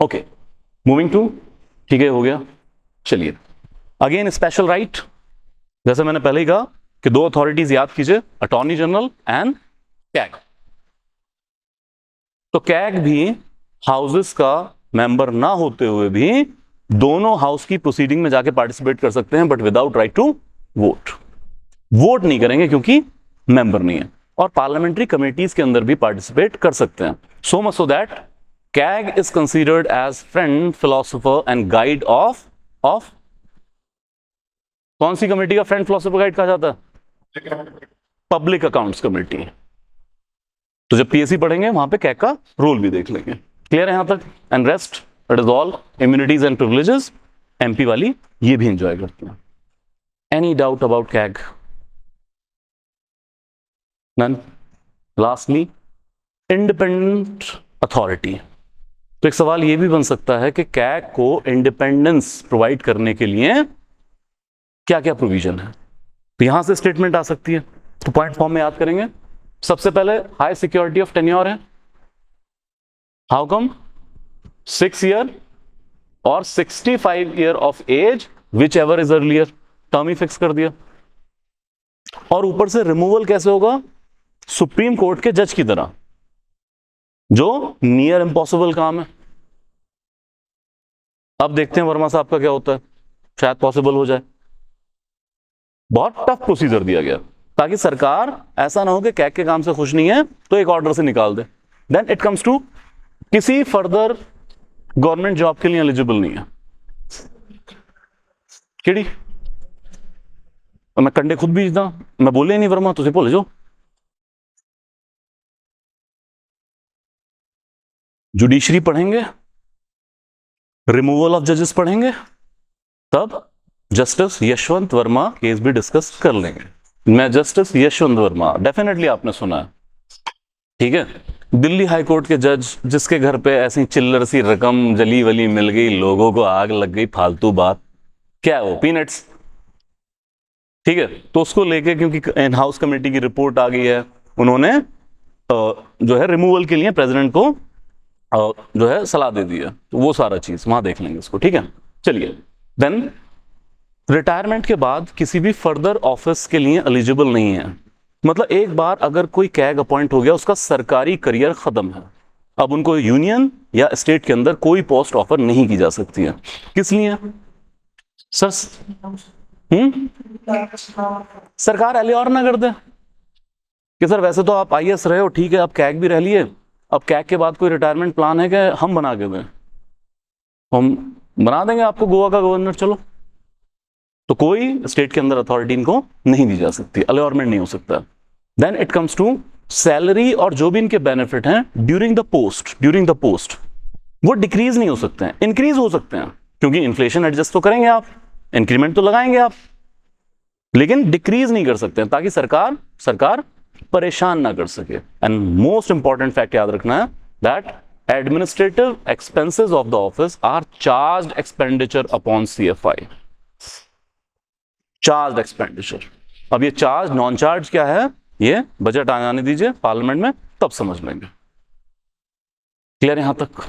ओके, मूविंग टू, ठीक है, हो गया। चलिए अगेन स्पेशल राइट, जैसे मैंने पहले ही कहा कि दो अथॉरिटीज याद कीजिए, अटॉर्नी जनरल एंड कैग। तो कैग भी हाउसेस का मेंबर ना होते हुए भी दोनों हाउस की प्रोसीडिंग में जाके पार्टिसिपेट कर सकते हैं, but without right to vote. Vote नहीं करेंगे क्योंकि मेंबर नहीं है, और पार्लियामेंट्री कमेटीज के अंदर भी पार्टिसिपेट कर सकते हैं। So much so that CAG is considered as friend, philosopher and guide of कौन सी कमेटी का फ्रेंड, फिलोसोफर, गाइड कहा जाता है? Public accounts committee. तो जब पीएससी पढ़ेंगे वहां पे कैग का रोल भी देख लेंगे। क्लियर है यहां तक? And rest it is all immunities and privileges, MP वाली ये भी एंजॉय करते हैं। Any doubt about CAG? None? Lastly independent authority. तो एक सवाल ये भी बन सकता है कि कैग को इंडिपेंडेंस प्रोवाइड करने के लिए क्या क्या प्रोविजन है? तो यहां से स्टेटमेंट आ सकती है, तो पॉइंट फॉर्म में याद करेंगे। सबसे पहले हाई सिक्योरिटी ऑफ टेन्योर है। How come? 6 ईयर और 65 year of age, whichever is earlier, term ही फिक्स कर दिया। और ऊपर से रिमूवल कैसे होगा? सुप्रीम कोर्ट के जज की तरह, जो नियर इम्पॉसिबल काम है। अब देखते हैं वर्मा साहब का क्या होता है, शायद पॉसिबल हो जाए। बहुत टफ प्रोसीजर दिया गया ताकि सरकार ऐसा ना हो कि कैग के काम से खुश नहीं है तो एक ऑर्डर से निकाल दे। देन इट कम्स टू किसी फर्दर गवर्नमेंट जॉब के लिए एलिजिबल नहीं है। केड़ी मैं कंडे खुद बीजदा, मैं बोले नहीं वर्मा, तुझे भूल जाओ। जुडिशरी पढ़ेंगे, रिमूवल ऑफ जजेस पढ़ेंगे, तब जस्टिस यशवंत वर्मा केस भी डिस्कस कर लेंगे। मैं जस्टिस यशवंत वर्मा, डेफिनेटली आपने सुना है, ठीक है, दिल्ली हाई कोर्ट के जज जिसके घर पे ऐसी चिल्लर सी रकम जली वली मिल गई, लोगों को आग लग गई, फालतू बात, क्या है वो, पीनट्स, ठीक है। तो उसको लेके क्योंकि इन हाउस कमेटी की रिपोर्ट आ गई है, उन्होंने जो है रिमूवल के लिए प्रेसिडेंट को जो है सलाह दे दी है, तो वो सारा चीज वहां देख लेंगे उसको, ठीक है। चलिए, देन रिटायरमेंट के बाद किसी भी फर्दर ऑफिस के लिए एलिजिबल नहीं है। मतलब एक बार अगर कोई कैग अपॉइंट हो गया, उसका सरकारी करियर खत्म है, अब उनको यूनियन या स्टेट के अंदर कोई पोस्ट ऑफर नहीं की जा सकती है। किस लिए सर? सरकार एलियोर ना कर दे, कि सर वैसे तो आप आईएएस रहे हो, ठीक है, आप कैग भी रह लिए, अब कैग के बाद कोई रिटायरमेंट प्लान है कि हम बना के दें? हम बना देंगे आपको गोवा का गवर्नर, चलो। तो कोई स्टेट के अंदर अथॉरिटी इनको नहीं दी जा सकती, अलॉटमेंट नहीं हो सकता। Then it comes to salary और जो भी इनके बेनिफिट हैं ड्यूरिंग द पोस्ट वो डिक्रीज नहीं हो सकते हैं, इंक्रीज हो सकते हैं, क्योंकि इन्फ्लेशन एडजस्ट तो करेंगे आप, इंक्रीमेंट तो लगाएंगे आप, लेकिन डिक्रीज नहीं कर सकते हैं, ताकि सरकार परेशान ना कर सके। एंड मोस्ट इंपॉर्टेंट फैक्ट याद रखना है that administrative expenses of the office are charged expenditure upon CFI. Charge expenditure. अब ये चार्ज नॉन चार्ज क्या है, ये बजट आने दीजिए पार्लियामेंट में, तब समझ लेंगे। क्लियर यहां तक?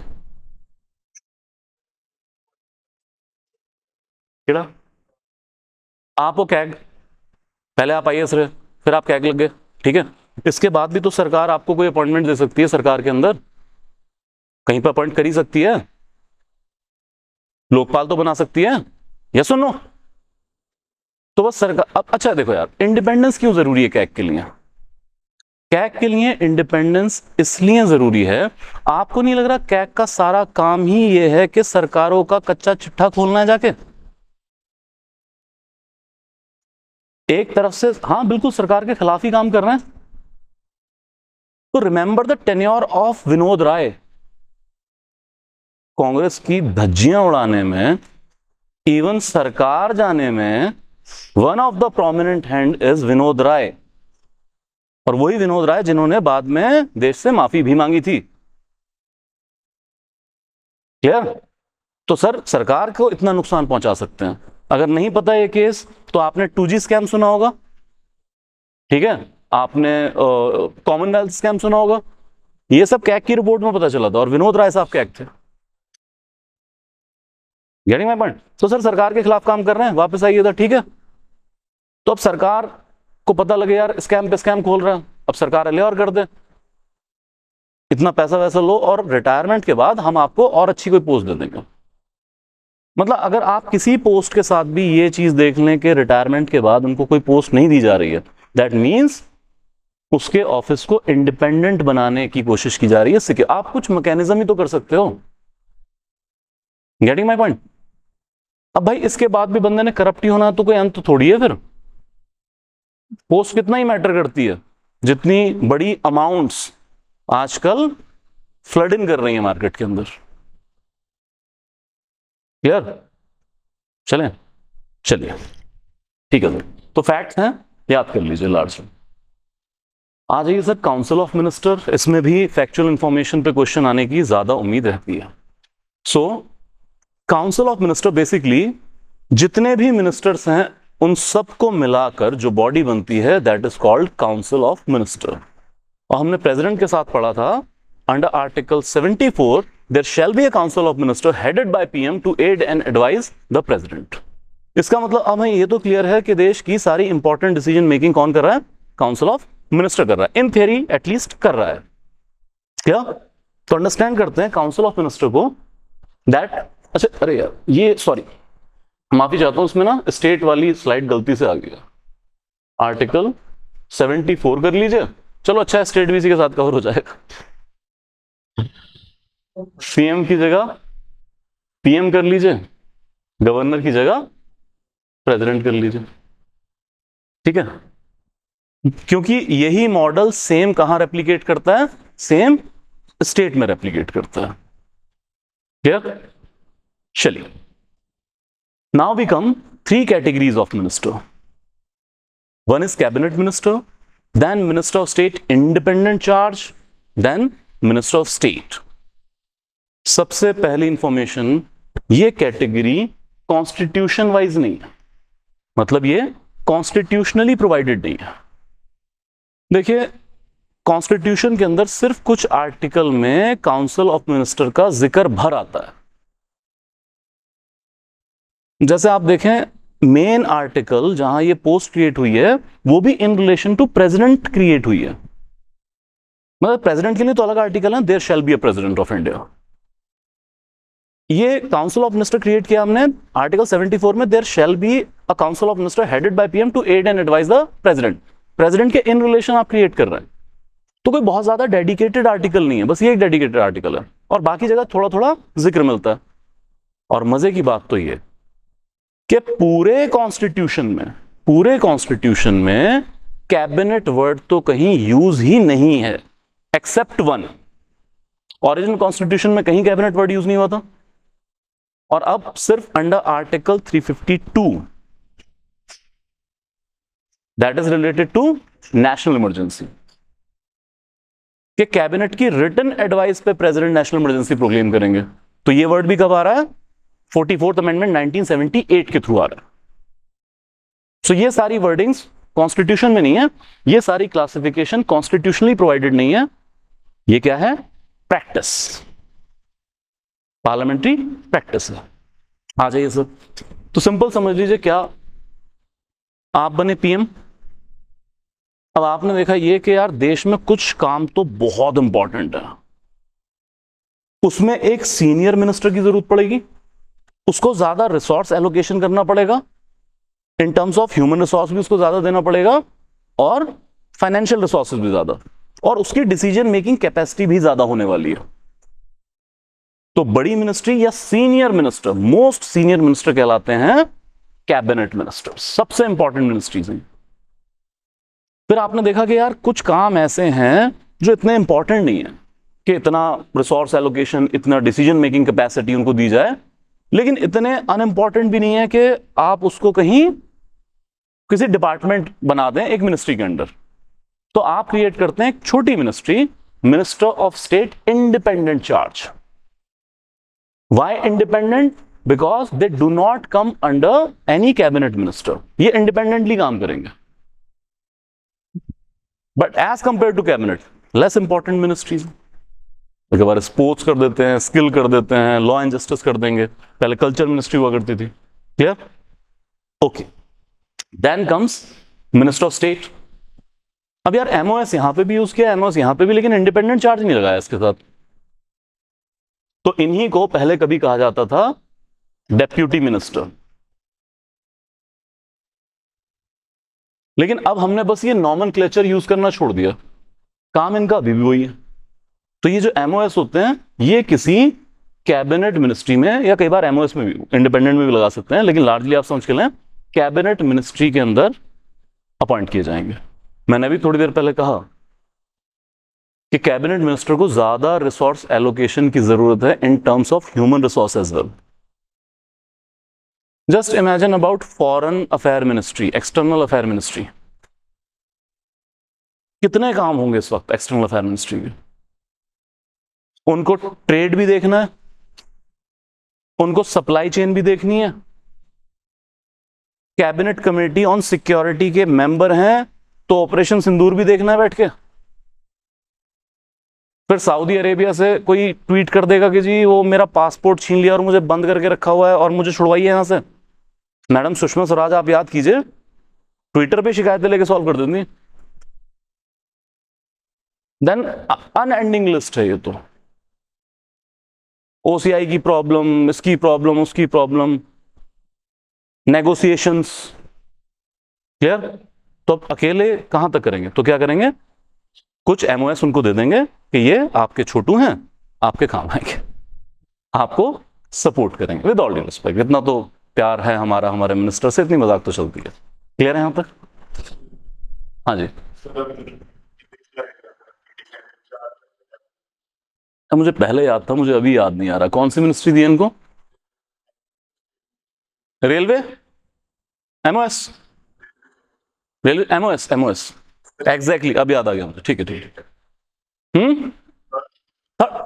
क्लियर? आपको कैग, पहले आप आईएएस रहे, फिर आप कैग लग गए, ठीक है, इसके बाद भी तो सरकार आपको कोई अपॉइंटमेंट दे सकती है, सरकार के अंदर कहीं पर अपॉइंट कर ही सकती है, लोकपाल तो बना सकती है, यस और नो? तो बस सरकार, अब अच्छा देखो यार, इंडिपेंडेंस क्यों जरूरी है कैग के लिए? कैग के लिए इंडिपेंडेंस इसलिए जरूरी है, आपको नहीं लग रहा कैग का सारा काम ही ये है कि सरकारों का कच्चा चिट्ठा खोलना है जाके? एक तरफ से हाँ बिल्कुल सरकार के खिलाफ ही काम कर रहे हैं। तो remember the tenure of Vinod Rai. Congress की धज्जियां उड़ाने में, इवन सरकार जाने में, one of the prominent hand is Vinod Rai, और वही विनोद राय जिन्होंने बाद में देश से माफी भी मांगी थी। क्लियर? तो सर सरकार को इतना नुकसान पहुंचा सकते हैं। अगर नहीं पता ये केस तो आपने 2G स्कैम सुना होगा, ठीक है, आपने कॉमनवेल्थ स्कैम सुना होगा, ये सब कैग की रिपोर्ट में पता चला था, और विनोद राय साहब कैग थे। Getting my point? तो सर सरकार के खिलाफ काम कर रहे हैं, वापस आइए था, ठीक है, तो अब सरकार को पता लगे यार स्कैम पे स्कैम खोल रहा है, अब सरकार एले और कर दे, इतना पैसा वैसा लो और रिटायरमेंट के बाद हम आपको और अच्छी कोई पोस्ट दे देंगे। मतलब अगर आप किसी पोस्ट के साथ भी ये चीज देख लें कि रिटायरमेंट के बाद उनको कोई पोस्ट नहीं दी जा रही है, दैट मीन्स उसके ऑफिस को इंडिपेंडेंट बनाने की कोशिश की जा रही है। आप कुछ मैकेनिज्म ही तो कर सकते हो। Getting my point? अब भाई इसके बाद भी बंदे ने करप्ट ही होना, तो कोई अंत थोड़ी है। फिर पोस्ट कितना ही मैटर करती है, जितनी बड़ी अमाउंट्स आजकल फ्लड इन कर रही है मार्केट के अंदर। क्लियर? चलिए ठीक है सर, तो फैक्ट्स हैं, याद कर लीजिए लार्ज। आ जाइए सर काउंसिल ऑफ मिनिस्टर, इसमें भी फैक्चुअल इंफॉर्मेशन पे क्वेश्चन आने की ज्यादा उम्मीद रहती है। सो काउंसिल ऑफ मिनिस्टर बेसिकली जितने भी मिनिस्टर्स हैं उन सबको मिलाकर जो बॉडी बनती है, that is called council of minister. और हमने प्रेसिडेंट के साथ पढ़ा था under article 74 there shall be a council of minister headed by PM to aid and advise the president. इसका मतलब अब हमें ये तो क्लियर है कि देश की सारी इंपॉर्टेंट डिसीजन मेकिंग कौन कर रहा है? काउंसिल ऑफ मिनिस्टर कर रहा है, इन थियरी एटलीस्ट कर रहा है। क्या? तो अंडरस्टैंड करते हैं काउंसिल ऑफ मिनिस्टर को दैट, अच्छा अरे यार ये सॉरी माफी चाहता हूं, उसमें ना स्टेट वाली स्लाइड गलती से आ गया, आर्टिकल 74 कर लीजिए, चलो अच्छा है स्टेट भी इसी के साथ कवर हो जाएगा। सीएम की जगह पीएम कर लीजिए, गवर्नर की जगह प्रेसिडेंट कर लीजिए, ठीक है, क्योंकि यही मॉडल सेम कहां रेप्लिकेट करता है? सेम स्टेट में रेप्लिकेट करता है। क्लियर? चलिए, now we come 3 categories of minister. One is cabinet minister, then minister of state independent charge, then minister of state. सबसे पहली इंफॉर्मेशन, ये कैटेगरी कॉन्स्टिट्यूशन वाइज नहीं है, मतलब ये कॉन्स्टिट्यूशनली प्रोवाइडेड नहीं है। देखिए कॉन्स्टिट्यूशन के अंदर सिर्फ कुछ आर्टिकल में काउंसिल ऑफ मिनिस्टर का जिक्र भर आता है। जैसे आप देखें मेन आर्टिकल जहां ये पोस्ट क्रिएट हुई है वो भी in relation to president create हुई है, मतलब प्रेसिडेंट के लिए तो अलग आर्टिकल है, there shall be a president of India. ये काउंसिल ऑफ मिनिस्टर क्रिएट किया हमने आर्टिकल 74 में, there shall be a council of minister headed by PM to aid and advise the president. President के इन रिलेशन आप create कर रहे हैं, तो कोई बहुत ज्यादा डेडिकेटेड आर्टिकल नहीं है, बस ये एक डेडिकेटेड आर्टिकल है और बाकी जगह थोड़ा थोड़ा जिक्र मिलता है। और मजे की बात तो ये कि पूरे कॉन्स्टिट्यूशन में कैबिनेट वर्ड तो कहीं यूज ही नहीं है एक्सेप्ट वन। ओरिजिनल कॉन्स्टिट्यूशन में कहीं कैबिनेट वर्ड यूज नहीं हुआ था, और अब सिर्फ under article 352 that is related to national emergency कि कैबिनेट की रिटन एडवाइस पे प्रेसिडेंट नेशनल इमरजेंसी प्रोक्लेम करेंगे। तो ये वर्ड भी कब आ रहा है? 44th अमेंडमेंट 1978 के थ्रू आ रहा है। सो ये सारी वर्डिंग्स कॉन्स्टिट्यूशन में नहीं है, ये सारी क्लासिफिकेशन कॉन्स्टिट्यूशनली प्रोवाइडेड नहीं है, ये क्या है? प्रैक्टिस, पार्लियामेंट्री प्रैक्टिस है। आ जाइए सर। तो सिंपल समझ लीजिए, क्या आप बने पीएम, अब आपने देखा ये कि यार देश में कुछ काम तो बहुत इंपॉर्टेंट है, उसमें एक सीनियर मिनिस्टर की जरूरत पड़ेगी, उसको ज्यादा रिसोर्स एलोकेशन करना पड़ेगा, इन टर्म्स ऑफ ह्यूमन रिसोर्स भी उसको ज्यादा देना पड़ेगा और फाइनेंशियल रिसोर्सेज भी ज्यादा, और उसकी डिसीजन मेकिंग कैपेसिटी भी ज्यादा होने वाली है। तो बड़ी मिनिस्ट्री या senior minister, most senior minister कहलाते हैं कैबिनेट मिनिस्टर, सबसे इंपॉर्टेंट मिनिस्ट्रीज हैं। फिर आपने देखा कि यार कुछ काम ऐसे हैं जो इतने इंपॉर्टेंट नहीं है कि इतना रिसोर्स एलोकेशन, इतना डिसीजन मेकिंग कैपेसिटी उनको दी जाए, लेकिन इतने अनइंपॉर्टेंट भी नहीं है कि आप उसको कहीं किसी डिपार्टमेंट बना दें एक मिनिस्ट्री के अंडर। तो आप क्रिएट करते हैं एक छोटी ministry, minister of state independent charge. Why independent? Because they do not come under any cabinet minister, ये इंडिपेंडेंटली काम करेंगे, but as compare to cabinet less important ministries. एक बार स्पोर्ट्स कर देते हैं, स्किल कर देते हैं, लॉ एंड जस्टिस कर देंगे, पहले कल्चर मिनिस्ट्री हुआ करती थी। Clear? Okay. Then comes minister of state. अब यार एमओएस यहां पे भी यूज किया, एमओएस यहां पे भी, लेकिन इंडिपेंडेंट चार्ज नहीं लगाया इसके साथ। तो इन्हीं को पहले कभी कहा जाता था डेप्यूटी मिनिस्टर, लेकिन अब हमने बस ये नॉमेनक्लेचर यूज करना छोड़ दिया, काम इनका अभी भी वही है। तो ये जो एमओएस होते हैं ये किसी कैबिनेट मिनिस्ट्री में, या कई बार एमओएस में भी, इंडिपेंडेंट में भी लगा सकते हैं, लेकिन लार्जली आप समझ के लें कैबिनेट मिनिस्ट्री के अंदर अपॉइंट किए जाएंगे। मैंने भी थोड़ी देर पहले कहा कि कैबिनेट मिनिस्टर को ज्यादा रिसोर्स एलोकेशन की जरूरत है in terms of human resource as well. Just imagine about foreign affair ministry, external affair ministry, कितने काम होंगे इस वक्त एक्सटर्नल अफेयर मिनिस्ट्री के। उनको ट्रेड भी देखना है, उनको सप्लाई चेन भी देखनी है, कैबिनेट कमेटी ऑन सिक्योरिटी के मेंबर हैं तो ऑपरेशन सिंदूर भी देखना है बैठ के। फिर सऊदी अरेबिया से कोई ट्वीट कर देगा कि जी वो मेरा पासपोर्ट छीन लिया और मुझे बंद करके रखा हुआ है और मुझे छुड़वाइए यहां से। मैडम सुषमा स्वराज, आप याद कीजिए, ट्विटर पे शिकायतें लेके सॉल्व कर देंगी। देन अनएंडिंग लिस्ट है ये तो, ओसीआई की प्रॉब्लम, इसकी प्रॉब्लम, उसकी प्रॉब्लम, नेगोशिएशंस। क्लियर? तो अब अकेले कहां तक करेंगे? तो क्या करेंगे, कुछ एमओएस उनको दे देंगे कि ये आपके छोटू हैं, आपके काम आएंगे, आपको सपोर्ट करेंगे विद ऑल ड्यू रिस्पेक्ट। इतना तो प्यार है हमारा हमारे मिनिस्टर से, इतनी मजाक तो चलती है। क्लियर है यहां तक? हाँ जी। मुझे पहले याद था, मुझे अभी याद नहीं आ रहा कौन सी मिनिस्ट्री दी इनको। Railway MOS, railway MOS, MOS exactly, अब याद आ गया मुझे। ठीक है, ठीक है।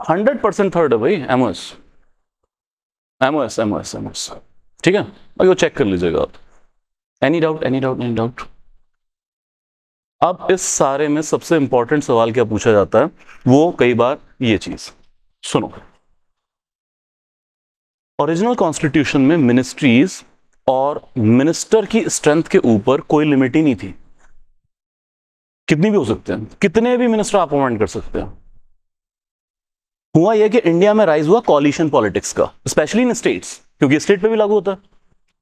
100% थर्ड है भाई, एमओएस, एमओएस, एमओएस, एमओएस। ठीक है, अभी वो चेक कर लीजिएगा आप। Any doubt, any doubt, any doubt? अब इस सारे में सबसे इंपॉर्टेंट सवाल क्या पूछा जाता है, वो कई बार ये चीज सुनो। ओरिजिनल कॉन्स्टिट्यूशन में मिनिस्ट्रीज और मिनिस्टर की स्ट्रेंथ के ऊपर कोई लिमिट ही नहीं थी, कितनी भी हो सकते हैं, कितने भी मिनिस्टर आप अपॉइंट कर सकते हैं। हुआ यह कि इंडिया में राइज हुआ कॉलिशन पॉलिटिक्स का, स्पेशली इन स्टेट्स, क्योंकि स्टेट पे भी लागू होता है।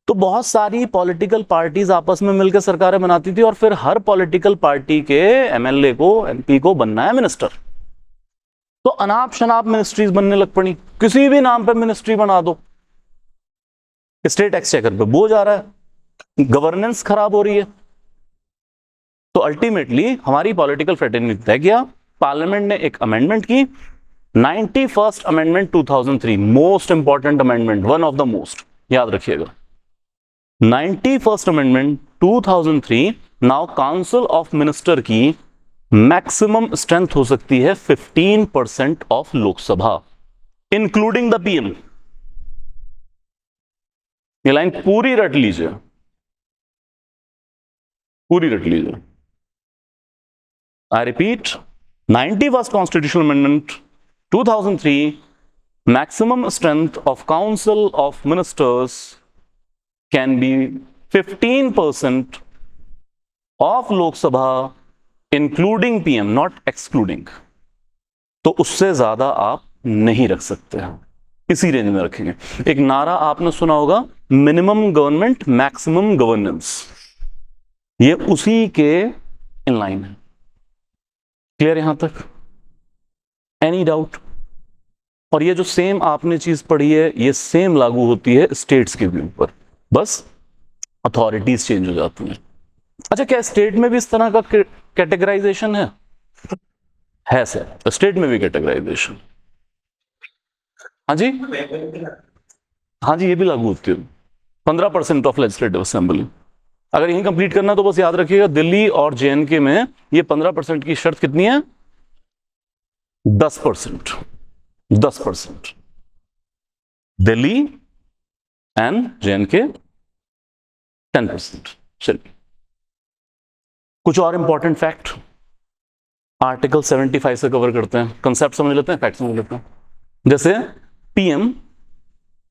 तो बहुत सारी पॉलिटिकल पार्टीज आपस में मिलकर सरकारें बनाती थी और फिर हर पॉलिटिकल पार्टी के एमएलए को, एमपी को बनना है मिनिस्टर। तो अनाप शनाप मिनिस्ट्रीज बनने लग पड़ी, किसी भी नाम पे मिनिस्ट्री बना दो। स्टेट एक्सचेकर पे बोझ आ रहा है, गवर्नेंस खराब हो रही है। तो अल्टीमेटली हमारी पॉलिटिकल फ्रेटर्निटी ने तय किया, पार्लियामेंट ने एक अमेंडमेंट की, 91st amendment 2003, most important amendment, one of the most, याद रखिएगा। 91st amendment 2003, now council of minister की मैक्सिमम स्ट्रेंथ हो सकती है 15% of Lok Sabha, including the PM. ये लाइन पूरी रट लीजिए, पूरी रट लीजिए। I repeat, 91st constitutional amendment 2003, maximum strength of council of ministers can be 15% of Lok Sabha, including PM, not excluding. तो उससे ज्यादा आप नहीं रख सकते, इसी रेंज में रखेंगे। एक नारा आपने सुना होगा, मिनिमम गवर्नमेंट मैक्सिमम गवर्नेंस, ये उसी के इनलाइन है। क्लियर यहां तक? Any doubt? और ये जो सेम आपने चीज पढ़ी है, ये सेम लागू होती है स्टेट्स के भी ऊपर, बस अथॉरिटीज चेंज हो जाती हैं। अच्छा, क्या स्टेट में भी इस तरह का कैटेगराइजेशन है? है सर, स्टेट में भी कैटेगराइजेशन। हाँ जी, हाँ जी, ये भी लागू होती है। 15% ऑफ लेजिस्लेटिव असेंबली। अगर यही कंप्लीट करना तो बस याद रखिएगा, दिल्ली और जेएनके में ये 15% की शर्त कितनी है? 10%। 10%। Delhi and JNK 10%। चलिए, कुछ और इंपॉर्टेंट फैक्ट आर्टिकल 75 से कवर करते हैं। कंसेप्ट समझ लेते हैं, फैक्ट समझ लेते हैं। जैसे PM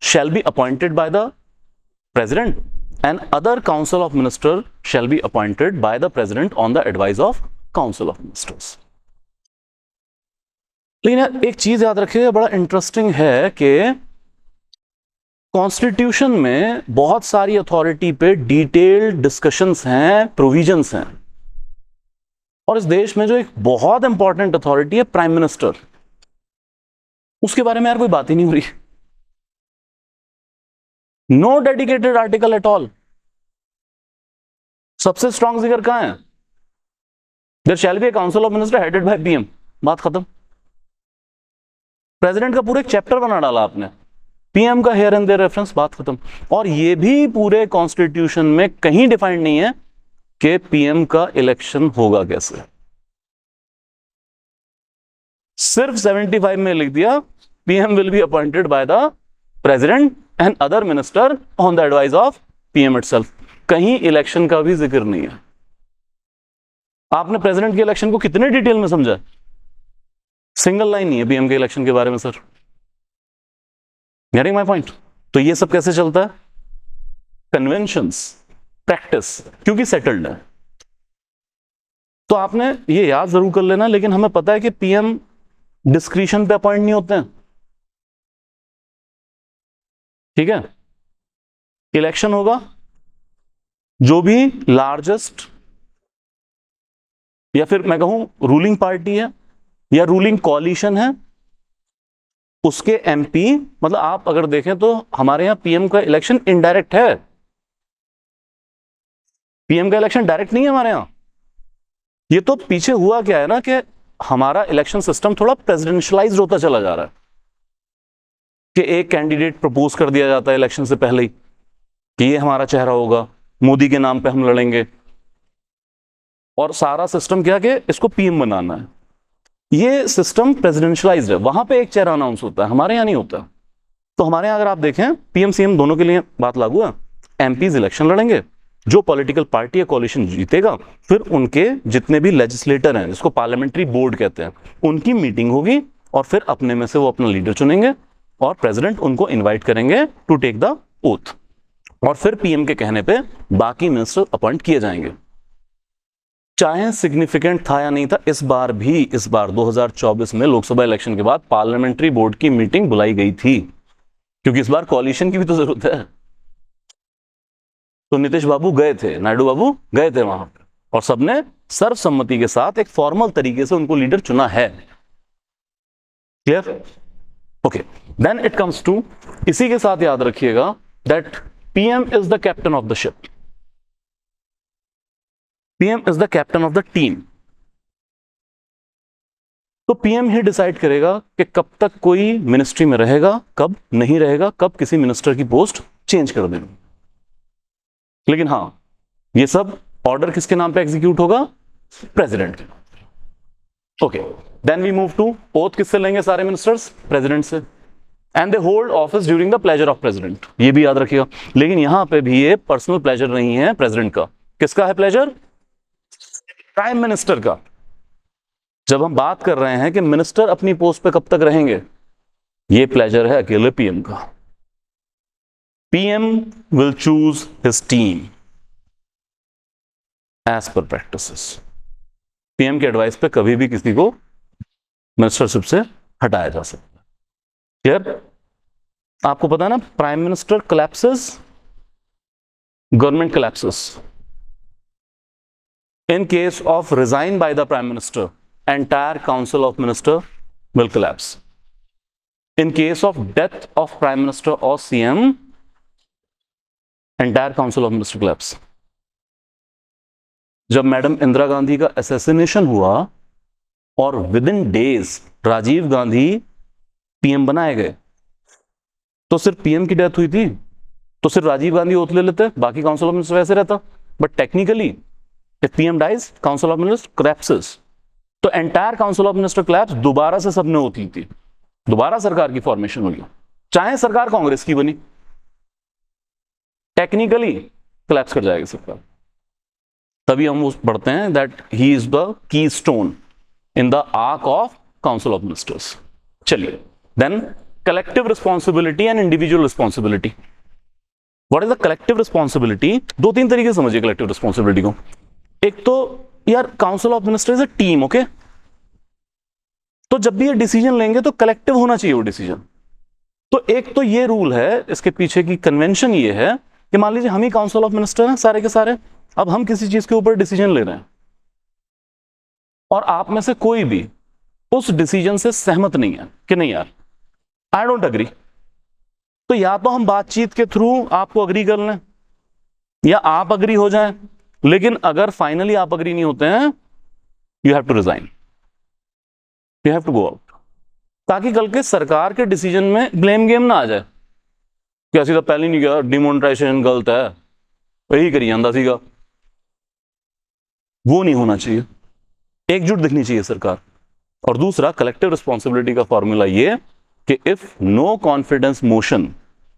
shall be appointed by the president and other council of ministers shall be appointed by the president on the advice of council of ministers। लेकिन एक चीज याद रखिएगा, बड़ा इंटरेस्टिंग है कि कॉन्स्टिट्यूशन में बहुत सारी अथॉरिटी पे डिटेल्ड डिस्कशंस हैं, प्रोविजंस हैं, और इस देश में जो एक बहुत इंपॉर्टेंट अथॉरिटी है प्राइम मिनिस्टर, उसके बारे में यार कोई बात ही नहीं हो रही। No dedicated article at all. सबसे स्ट्रॉन्ग जिक्र कहां है? There shall be a council of minister headed by PM, बात खत्म। प्रेसिडेंट का पूरा एक चैप्टर बना डाला आपने, पीएम का हेयर एंड देयर रेफरेंस, बात खत्म। और ये भी पूरे कॉन्स्टिट्यूशन में कहीं डिफाइंड नहीं है कि पीएम का इलेक्शन होगा कैसे। सिर्फ 75 में लिख दिया, PM will be appointed by the president and other minister on the advice of PM itself. कहीं इलेक्शन का भी जिक्र नहीं है। आपने प्रेसिडेंट के इलेक्शन को कितने डिटेल में समझा? सिंगल लाइन नहीं है पीएम के इलेक्शन के बारे में सर। Getting my point? तो ये सब कैसे चलता है? कन्वेंशंस, प्रैक्टिस, क्योंकि सेटल्ड है। तो आपने ये याद जरूर कर लेना, लेकिन हमें पता है कि पीएम डिस्क्रिशन पे अपॉइंट नहीं होते हैं, ठीक है? इलेक्शन होगा, जो भी लार्जेस्ट या फिर मैं कहूं रूलिंग पार्टी है या रूलिंग कॉलिशन है, उसके एमपी, मतलब आप अगर देखें तो हमारे यहां पीएम का इलेक्शन इनडायरेक्ट है। पीएम का इलेक्शन डायरेक्ट नहीं है हमारे यहां। ये तो पीछे हुआ क्या है ना कि हमारा इलेक्शन सिस्टम थोड़ा प्रेसिडेंशियलाइज्ड होता चला जा रहा है, कि एक कैंडिडेट प्रपोज कर दिया जाता है इलेक्शन से पहले ही कि ये हमारा चेहरा होगा, मोदी के नाम पे हम लड़ेंगे, और सारा सिस्टम क्या कि इसको पीएम बनाना है। ये सिस्टम प्रेसिडेंशियलाइज्ड है, वहां पे एक चेहरा अनाउंस होता है, हमारे यहां नहीं होता। तो हमारे यहां अगर आप देखें, पीएम सीएम दोनों के लिए बात लागू है। एमपीज इलेक्शन लड़ेंगे, जो पॉलिटिकल पार्टी या कोalition जीतेगा, फिर उनके जितने भी लेजिस्लेटर हैं, जिसको पार्लियामेंट्री बोर्ड कहते हैं, उनकी मीटिंग होगी, और फिर अपने में से वो अपना लीडर चुनेंगे, और प्रेसिडेंट उनको इन्वाइट करेंगे टू टेक द ओथ, और फिर पीएम के कहने पे बाकी मिनिस्टर अपॉइंट किए जाएंगे। चाहे सिग्निफिकेंट था या नहीं था, इस बार 2024 में लोकसभा इलेक्शन के बाद पार्लियामेंट्री बोर्ड की मीटिंग बुलाई गई थी, क्योंकि इस बार कोalition की भी तो जरूरत है। तो नीतीश बाबू गए थे, नायडू बाबू गए थे वहां पर, और सबने सर्वसम्मति के साथ एक फॉर्मल तरीके से उनको लीडर चुना है। Clear? Okay, then it comes to, इसी के साथ याद रखिएगा that PM is the captain of the ship, PM is the captain of the team. तो पीएम ही डिसाइड करेगा कि कब तक कोई मिनिस्ट्री में रहेगा, कब नहीं रहेगा, कब किसी मिनिस्टर की पोस्ट चेंज कर देना। लेकिन हां, ये सब ऑर्डर किसके नाम पे एग्जीक्यूट होगा? प्रेसिडेंट के नाम। Okay, then we move to oath किससे लेंगे सारे मिनिस्टर्स? प्रेसिडेंट से। And they hold office during the pleasure of president, ये भी याद रखिएगा। लेकिन यहां पे भी ये पर्सनल प्लेजर नहीं है प्रेसिडेंट का। किसका है प्लेजर? प्राइम मिनिस्टर का। जब हम बात कर रहे हैं कि मिनिस्टर अपनी पोस्ट पे कब तक रहेंगे, ये प्लेजर है अकेले पीएम का। PM will choose his team as per practices. PM के एडवाइस पे कभी भी किसी को मिनिस्टरशिप से हटाया जा सकता है। क्लियर? आपको पता है ना, prime minister collapses, government collapses. In case of resign by the Prime Minister, entire Council of Ministers will collapse. In case of death of Prime Minister or CM, entire Council of Ministers collapse. जब madam Indira Gandhi का assassination हुआ और within days Rajiv Gandhi PM बनाए गए, तो सिर्फ PM की death हुई थी तो सिर्फ राजीव गांधी ओथ ले लेते, बाकी काउंसिल ऑफ मिनिस्टर वैसे रहता। But technically if PM dies, Council of Ministers collapses. तो entire council of minister collapse, दोबारा से सबने ओथ ली थी, दोबारा सरकार की फॉर्मेशन हुई, चाहे सरकार कांग्रेस की बनी, टेक्निकली collapse कर जाएगी सरकार। तभी हम पढ़ते हैं that he is the keystone in the arch of council of ministers. चलिए, then collective responsibility and individual responsibility. What is the collective responsibility? दो तीन तरीके से समझिए कलेक्टिव रिस्पॉन्सिबिलिटी को। एक तो यार council of minister is a team, okay? तो जब भी ये डिसीजन लेंगे तो कलेक्टिव होना चाहिए वो डिसीजन। तो एक तो ये रूल है, इसके पीछे की कन्वेंशन ये है कि मान लीजिए हम ही काउंसिल ऑफ मिनिस्टर हैं सारे के सारे, अब हम किसी चीज के ऊपर डिसीजन ले रहे हैं और आप में से कोई भी उस डिसीजन से सहमत नहीं है कि नहीं यार आई डोंट अग्री, तो या तो हम बातचीत के थ्रू आपको अग्री कर लें या आप अग्री हो जाएं। लेकिन अगर फाइनली आप अग्री नहीं होते हैं, you have to resign, you have to go out, ताकि कल के सरकार के डिसीजन में ब्लेम गेम ना आ जाए कि असं तो पहले नहीं किया, डिमोनेटाइजेशन गलत है, वही करी जाता सीगा। वो नहीं होना चाहिए, एकजुट दिखनी चाहिए सरकार। और दूसरा कलेक्टिव रिस्पॉन्सिबिलिटी का फॉर्मूला ये कि if no confidence motion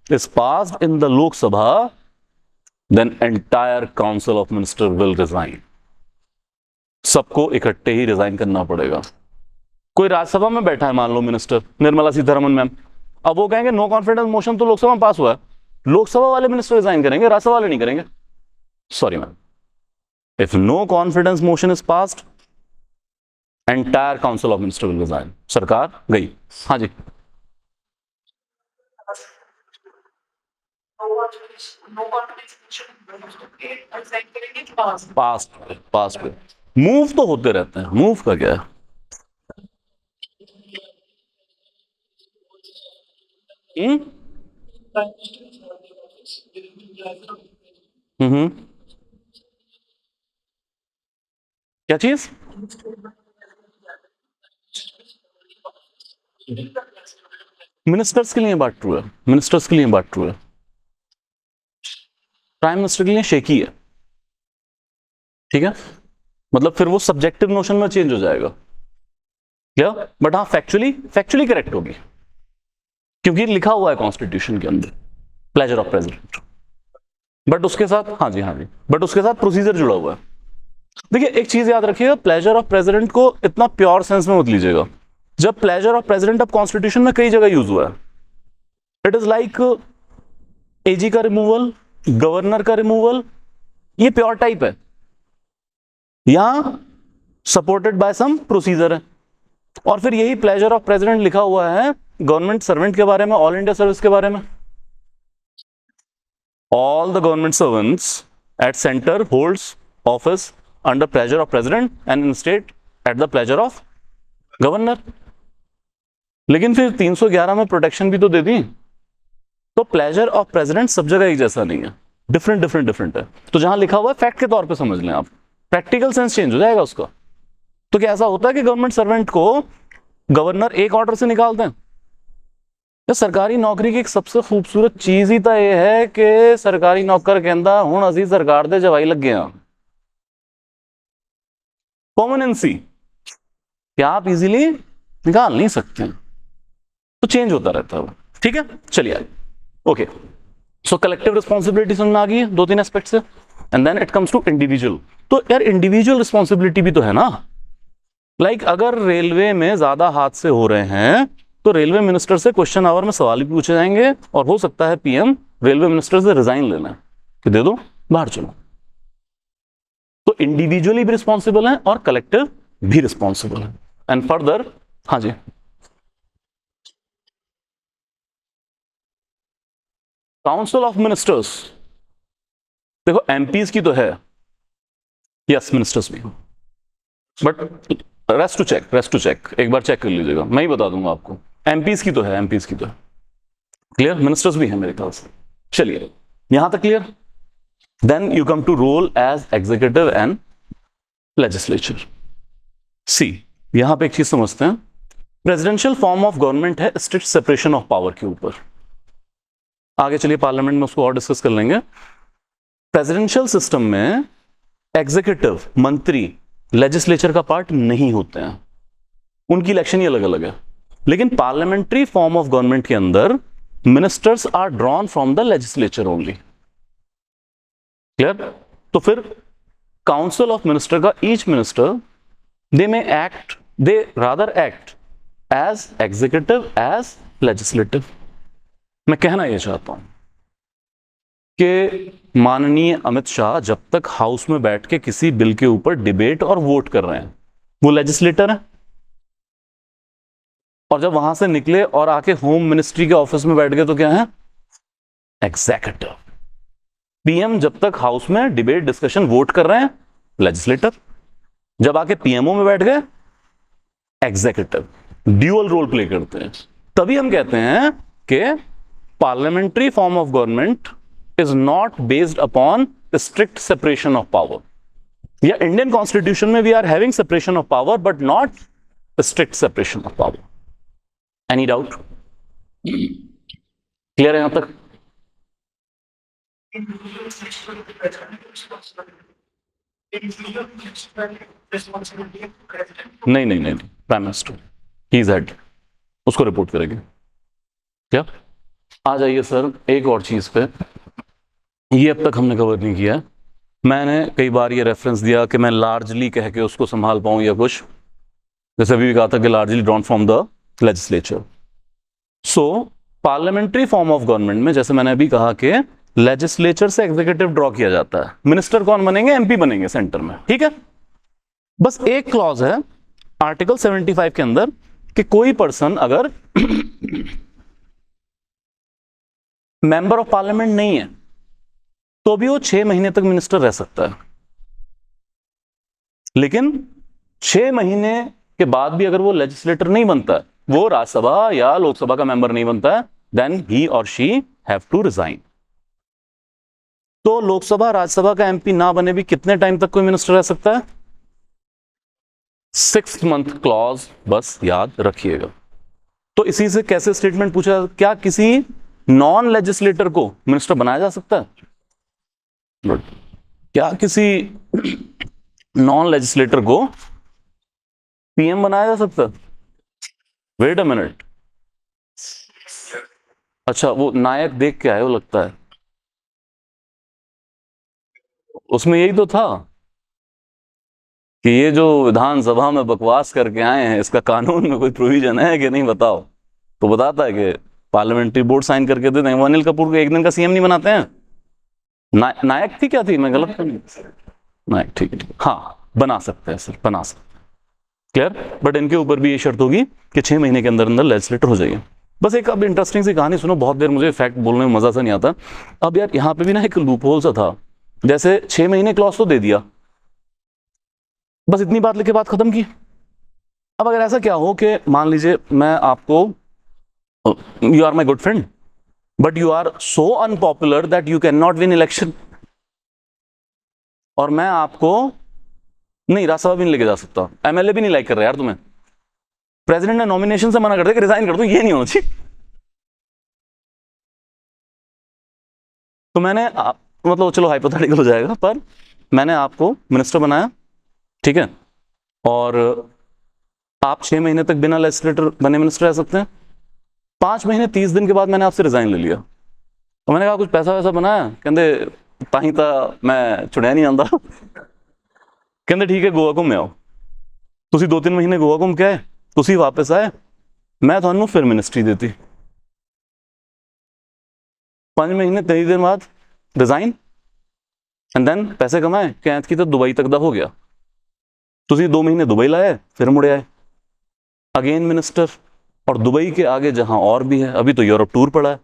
is passed in the Lok Sabha, then entire council of minister will resign. सबको इकट्ठे ही रिजाइन करना पड़ेगा। कोई राज्यसभा में बैठा है, मान लो मिनिस्टर निर्मला सीतारमन मैम, अब वो कहेंगे नो कॉन्फिडेंस मोशन तो लोकसभा में पास हुआ है, लोकसभा वाले मिनिस्टर रिजाइन करेंगे, राज्यसभा वाले नहीं करेंगे। Sorry ma'am, if no confidence motion is passed, entire council of minister will resign. सरकार गई। हाँ जी, पास्ट पे मूव तो होते रहते हैं, मूव का क्या है? क्या चीज? मिनिस्टर्स के लिए बात ट्रू है, मिनिस्टर्स के लिए बात ट्रू है, प्राइम मिनिस्टर के लिए शेकी है। ठीक है, मतलब फिर वो सब्जेक्टिव नोशन में चेंज हो जाएगा क्या? बट हाँ फैक्चुअली करेक्ट होगी, क्योंकि लिखा हुआ है कॉन्स्टिट्यूशन के अंदर प्लेजर ऑफ प्रेसिडेंट। बट उसके साथ हाँ जी बट उसके साथ प्रोसीजर जुड़ा हुआ है। देखिए एक चीज याद रखिएगा, प्लेजर ऑफ प्रेसिडेंट को इतना प्योर सेंस में मत लीजिएगा। जब प्लेजर ऑफ प्रेसिडेंट अब कॉन्स्टिट्यूशन में कई जगह यूज हुआ है, इट इज लाइक एजी का रिमूवल, गवर्नर का रिमूवल, ये प्योर टाइप है, यहां सपोर्टेड बाय सम प्रोसीजर है। और फिर यही प्लेजर ऑफ प्रेसिडेंट लिखा हुआ है गवर्नमेंट सर्वेंट के बारे में, ऑल इंडिया सर्विस के बारे में। all the government servants at center holds office under pleasure of president and in state at the pleasure of governor. लेकिन फिर 311 में प्रोटेक्शन भी तो दे दी, तो प्लेजर ऑफ प्रेसिडेंट सब जगह एक जैसा नहीं है, डिफरेंट है। तो जहां लिखा हुआ है फैक्ट के तौर पे समझ लें आप, प्रैक्टिकल सेंस चेंज हो जाएगा उसका। तो क्या ऐसा होता है कि गवर्नमेंट सर्वेंट को गवर्नर एक ऑर्डर से निकालते हैं? तो सरकारी नौकरी की एक सबसे खूबसूरत चीज ही तो यह है कि सरकारी नौकर कहता हुण असी सरकार दे जवाई लगे हैं, परमानेंसी क्या आप इजीली निकाल नहीं सकते, तो चेंज होता रहता है वो। ठीक है, चलिए ओके। सो कलेक्टिव रिस्पॉन्सिबिलिटी समझ में आ गई है 2-3 एस्पेक्ट से, and then it comes to individual. तो यार इंडिविजुअल रिस्पॉन्सिबिलिटी भी तो है ना, लाइक अगर रेलवे में ज्यादा हादसे हो रहे हैं तो रेलवे मिनिस्टर से क्वेश्चन आवर में सवाल भी पूछे जाएंगे, और हो सकता है पीएम रेलवे मिनिस्टर से रिजाइन लेना कि दे दो बाहर चलो। तो इंडिविजुअली भी रिस्पॉन्सिबल है और कलेक्टिव भी रिस्पॉन्सिबल है। एंड फर्दर, हाँ जी, काउंसिल ऑफ मिनिस्टर्स, देखो एमपीज की तो है, यस मिनिस्टर्स भी, बट रेस्ट टू चेक एक बार चेक कर लीजिएगा, मैं ही बता दूंगा आपको। एमपीज की तो है, क्लियर, मिनिस्टर्स भी है मेरे ख्याल से। चलिए यहां तक clear. Then you come to role as executive and legislature. See यहां पे एक चीज समझते हैं, प्रेसिडेंशियल फॉर्म ऑफ गवर्नमेंट है स्ट्रिक्ट सेपरेशन ऑफ पावर के ऊपर, आगे चलिए पार्लियामेंट में उसको और डिस्कस कर लेंगे। प्रेसिडेंशियल सिस्टम में एग्जीक्यूटिव मंत्री लेजिस्लेचर का पार्ट नहीं होते हैं, उनकी इलेक्शन ही अलग अलग है। लेकिन पार्लियामेंट्री फॉर्म ऑफ गवर्नमेंट के अंदर ministers are drawn from the legislature only, clear. तो फिर काउंसिल ऑफ मिनिस्टर का each minister they rather act as executive as legislative. मैं कहना यह चाहता हूं कि माननीय अमित शाह जब तक हाउस में बैठ के किसी बिल के ऊपर डिबेट और वोट कर रहे हैं वो लेजिस्लेटर है, और जब वहां से निकले और आके होम मिनिस्ट्री के ऑफिस में बैठ गए तो क्या है, एग्जीक्यूटिव। पीएम जब तक हाउस में डिबेट डिस्कशन वोट कर रहे हैं लेजिस्लेटर, जब आके पीएमओ में बैठ गए एग्जीक्यूटिव, ड्यूअल रोल प्ले करते हैं। तभी हम कहते हैं कि parliamentary form of government is not based upon the strict separation of power. Yeah, Indian constitution में we are having separation of power but not the strict separation of power. Any doubt? Clear है यहां तक? नहीं, prime minister he is head, उसको report करेंगे। क्या आ जाइए sir एक और चीज पे, ये अब तक हमने कवर नहीं किया। मैंने कई बार ये रेफरेंस दिया कि मैं लार्जली कह के उसको संभाल पाऊं या कुछ, जैसे अभी भी कहा था कि largely drawn from the legislature. So parliamentary form of government में जैसे मैंने अभी कहा कि लेजिस्लेचर से एग्जीक्यूटिव ड्रॉ किया जाता है, मिनिस्टर कौन बनेंगे, एमपी बनेंगे सेंटर में, ठीक है। बस एक क्लॉज है आर्टिकल 75 के अंदर कि कोई पर्सन अगर मेंबर ऑफ पार्लियामेंट नहीं है तो भी वो 6 महीने तक मिनिस्टर रह सकता है, लेकिन 6 महीने के बाद भी अगर वो लेजिस्लेटर नहीं बनता है, वो राज्यसभा या लोकसभा का मेंबर नहीं बनता है, देन ही और शी हैव टू रिजाइन। तो लोकसभा राज्यसभा का एमपी ना बने भी कितने टाइम तक कोई मिनिस्टर रह सकता है, 6 मंथ क्लॉज, बस याद रखिएगा। तो इसी से कैसे स्टेटमेंट पूछा, क्या किसी नॉन लेजिस्लेटर को मिनिस्टर बनाया जा सकता है? क्या किसी नॉन लेजिस्लेटर को पीएम बनाया जा सकता है? वेट अ मिनट, अच्छा वो नायक देख के आए हो लगता है, उसमें यही तो था कि ये जो विधानसभा में बकवास करके आए हैं इसका कानून में कोई प्रोविजन है कि नहीं, बताओ। तो बताता है कि पार्लियामेंट्री बोर्ड साइन करके देते हैं। अनिल कपूर को एक दिन का सीएम नहीं बनाते हैं। नायक थी, क्या थी, मैं गलत तो नहीं, नायक, ठीक है, हाँ बना सकते हैं सर, बना सकते हैं, क्लियर। बट इनके ऊपर भी ये शर्त होगी कि 6 महीने के अंदर अंदर लेजिस्लेटर हो जाइए। बस एक अब इंटरेस्टिंग सी कहानी सुनो, बहुत देर मुझे फैक्ट बोलने में मजा सा नहीं आता। अब यार यहाँ पे भी ना एक लूप होल सा था, जैसे 6 महीने क्लॉज तो दे दिया, बस इतनी बात लिख के बात खत्म की। अब अगर ऐसा क्या हो कि मान लीजिए मैं आपको, you are my good friend but you are so unpopular that you can not win election, और मैं आपको नहीं राज्यसभा भी नहीं लेके जा सकता, एमएलए भी नहीं लाइक कर रहा यार तुम्हें, प्रेसिडेंट ने नॉमिनेशन से मना कर दिया कि रिजाइन कर दो, ये नहीं होना चाहिए। तो मैंने मतलब चलो हाइपोथेटिकल हो जाएगा, पर मैंने आपको मिनिस्टर बनाया, ठीक है, और आप 6 महीने तक बिना लेजिस्लेटर बने मिनिस्टर रह सकते हैं। 5 महीने 30 दिन के बाद मैंने आपसे रिजाइन ले लिया, तो मैंने कहा कुछ पैसा वैसा बनाया, कहते ताही था मैं चुनिया नहीं आंदा, कहते ठीक है गोवा घूम आओ, तुसी 2-3 महीने गोवा घूम के आए, तुसी वापस आए, मैं थानू फिर मिनिस्ट्री देती। 5 महीने 23 दिन बाद रिजाइन, एंड देन पैसे कमाए, कैद की तो दुबई तक दा हो गया, तुसी 2 महीने दुबई लाए, फिर मुड़े आए, अगेन मिनिस्टर, और दुबई के आगे जहां और भी है, अभी तो यूरोप टूर पड़ा है,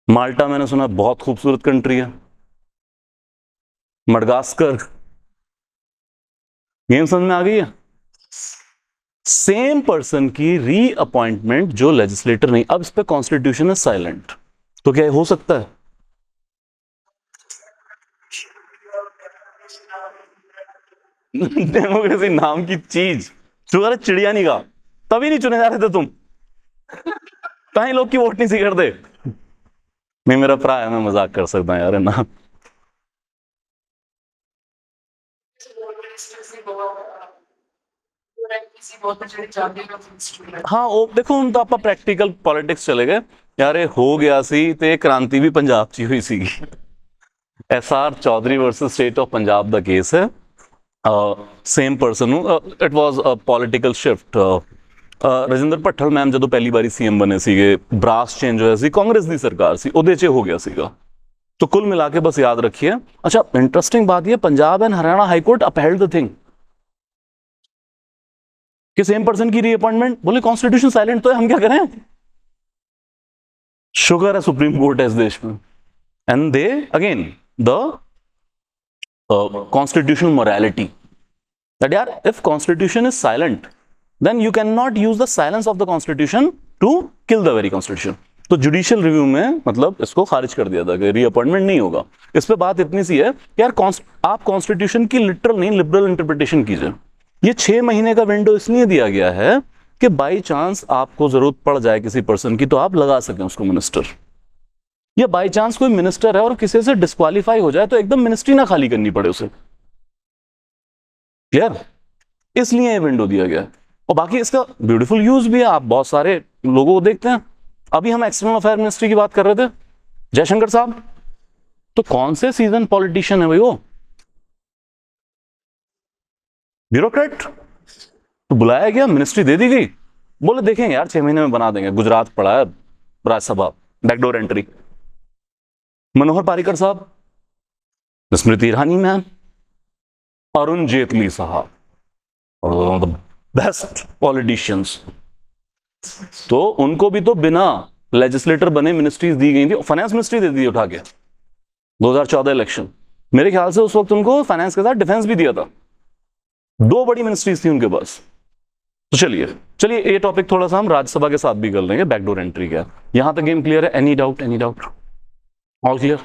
माल्टा मैंने सुना बहुत खूबसूरत कंट्री है, मडगास्कर, गेम समझ में आ गई है। सेम पर्सन की रीअपॉइंटमेंट जो लेजिस्लेटर नहीं, अब इस पे कॉन्स्टिट्यूशन है साइलेंट, तो क्या हो सकता है? डेमोक्रेसी नाम की चीज, शुगर चिड़िया नहीं का, तभी नहीं चुने जा रहे थे तुम, कहीं लोग की वोट नहीं सी करते। नहीं मेरा भरा है, मैं मजाक कर सकता हूँ यार ना। हाँ वो देखो ਹੁਣ ਤਾਂ ਆਪਾਂ ਪ੍ਰੈਕਟੀਕਲ ਪੋਲਿਟਿਕਸ ਚਲੇ ਗਏ ਯਾਰ, ਇਹ ਹੋ ਗਿਆ ਸੀ ਤੇ ਇਹ ਕ੍ਰਾਂਤੀ ਵੀ ਪੰਜਾਬ 'ਚ ਹੀ ਹੋਈ ਸੀਗੀ। SR Chaudhary versus state of Punjab ਦਾ ਕੇਸ ਹੈ, ਸੇਮ ਪਰਸਨ ਨੂੰ, it was a political shift. Rajinder Bhattal ma'am ਜਦੋਂ ਪਹਿਲੀ ਵਾਰੀ ਸੀਐਮ ਬਣੇ ਸੀਗੇ, ਬਰਾਸ ਚੇਂਜ ਹੋਇਆ ਸੀ, ਕਾਂਗਰਸ ਦੀ ਸਰਕਾਰ ਸੀ, ਉਹਦੇ 'ਚ ਹੋ ਗਿਆ ਸੀਗਾ। तो कुल मिला के बस याद रखिए। अच्छा इंटरेस्टिंग बात ये, Punjab and Haryana high court upheld the thing कि सेम पर्सन की रीअपॉइंटमेंट, बोले कॉन्स्टिट्यूशन साइलेंट तो है, हम क्या करें। शुगर है सुप्रीम कोर्ट है इस देश में, and they again the constitutional morality that यार if constitution is silent then you can not use the silence of the constitution to kill the very constitution. तो जुडिशियल रिव्यू में मतलब इसको खारिज कर दिया था कि रीअपॉइंटमेंट नहीं होगा। इस पे बात इतनी सी है यार, आप कॉन्स्टिट्यूशन की लिटरल नहीं लिबरल इंटरप्रिटेशन कीजिए। ये 6 महीने का विंडो इसलिए दिया गया है कि बाई चांस आपको जरूरत पड़ जाए किसी पर्सन की तो आप लगा सकें उसको मिनिस्टर, या बाई चांस कोई मिनिस्टर है और किसी से डिस्क्वालीफाई हो जाए तो एकदम मिनिस्ट्री ना खाली करनी पड़े उसे। क्लियर? इसलिए ये विंडो दिया गया है, और बाकी इसका ब्यूटीफुल यूज भी है, आप बहुत सारे लोगों को देखते हैं। अभी हम एक्सटर्नल अफेयर मिनिस्ट्री की बात कर रहे थे, जयशंकर साहब, तो कौन से सीजन पॉलिटिशियन है भाई वो, ब्यूरोक्रेट, तो बुलाया गया, मिनिस्ट्री दे दी गई, बोले देखेंगे यार 6 महीने में बना देंगे, गुजरात पड़ा है राज्यसभा, बैकडोर एंट्री। मनोहर पारिकर साहब, स्मृति ईरानी मैम, अरुण जेटली साहब, द बेस्ट पॉलिटिशियंस, तो उनको भी तो बिना लेजिस्लेटर बने मिनिस्ट्रीज दी गई थी, फाइनेंस मिनिस्ट्री दे दी उठा के 2014 इलेक्शन, मेरे ख्याल से उस वक्त उनको फाइनेंस के साथ डिफेंस भी दिया था, 2 बड़ी मिनिस्ट्रीज थी उनके पास। तो चलिए ये टॉपिक थोड़ा सा हम राज्यसभा के साथ भी कर लेंगे, बैकडोर एंट्री का। यहां तक गेम क्लियर है? Any doubt? All clear?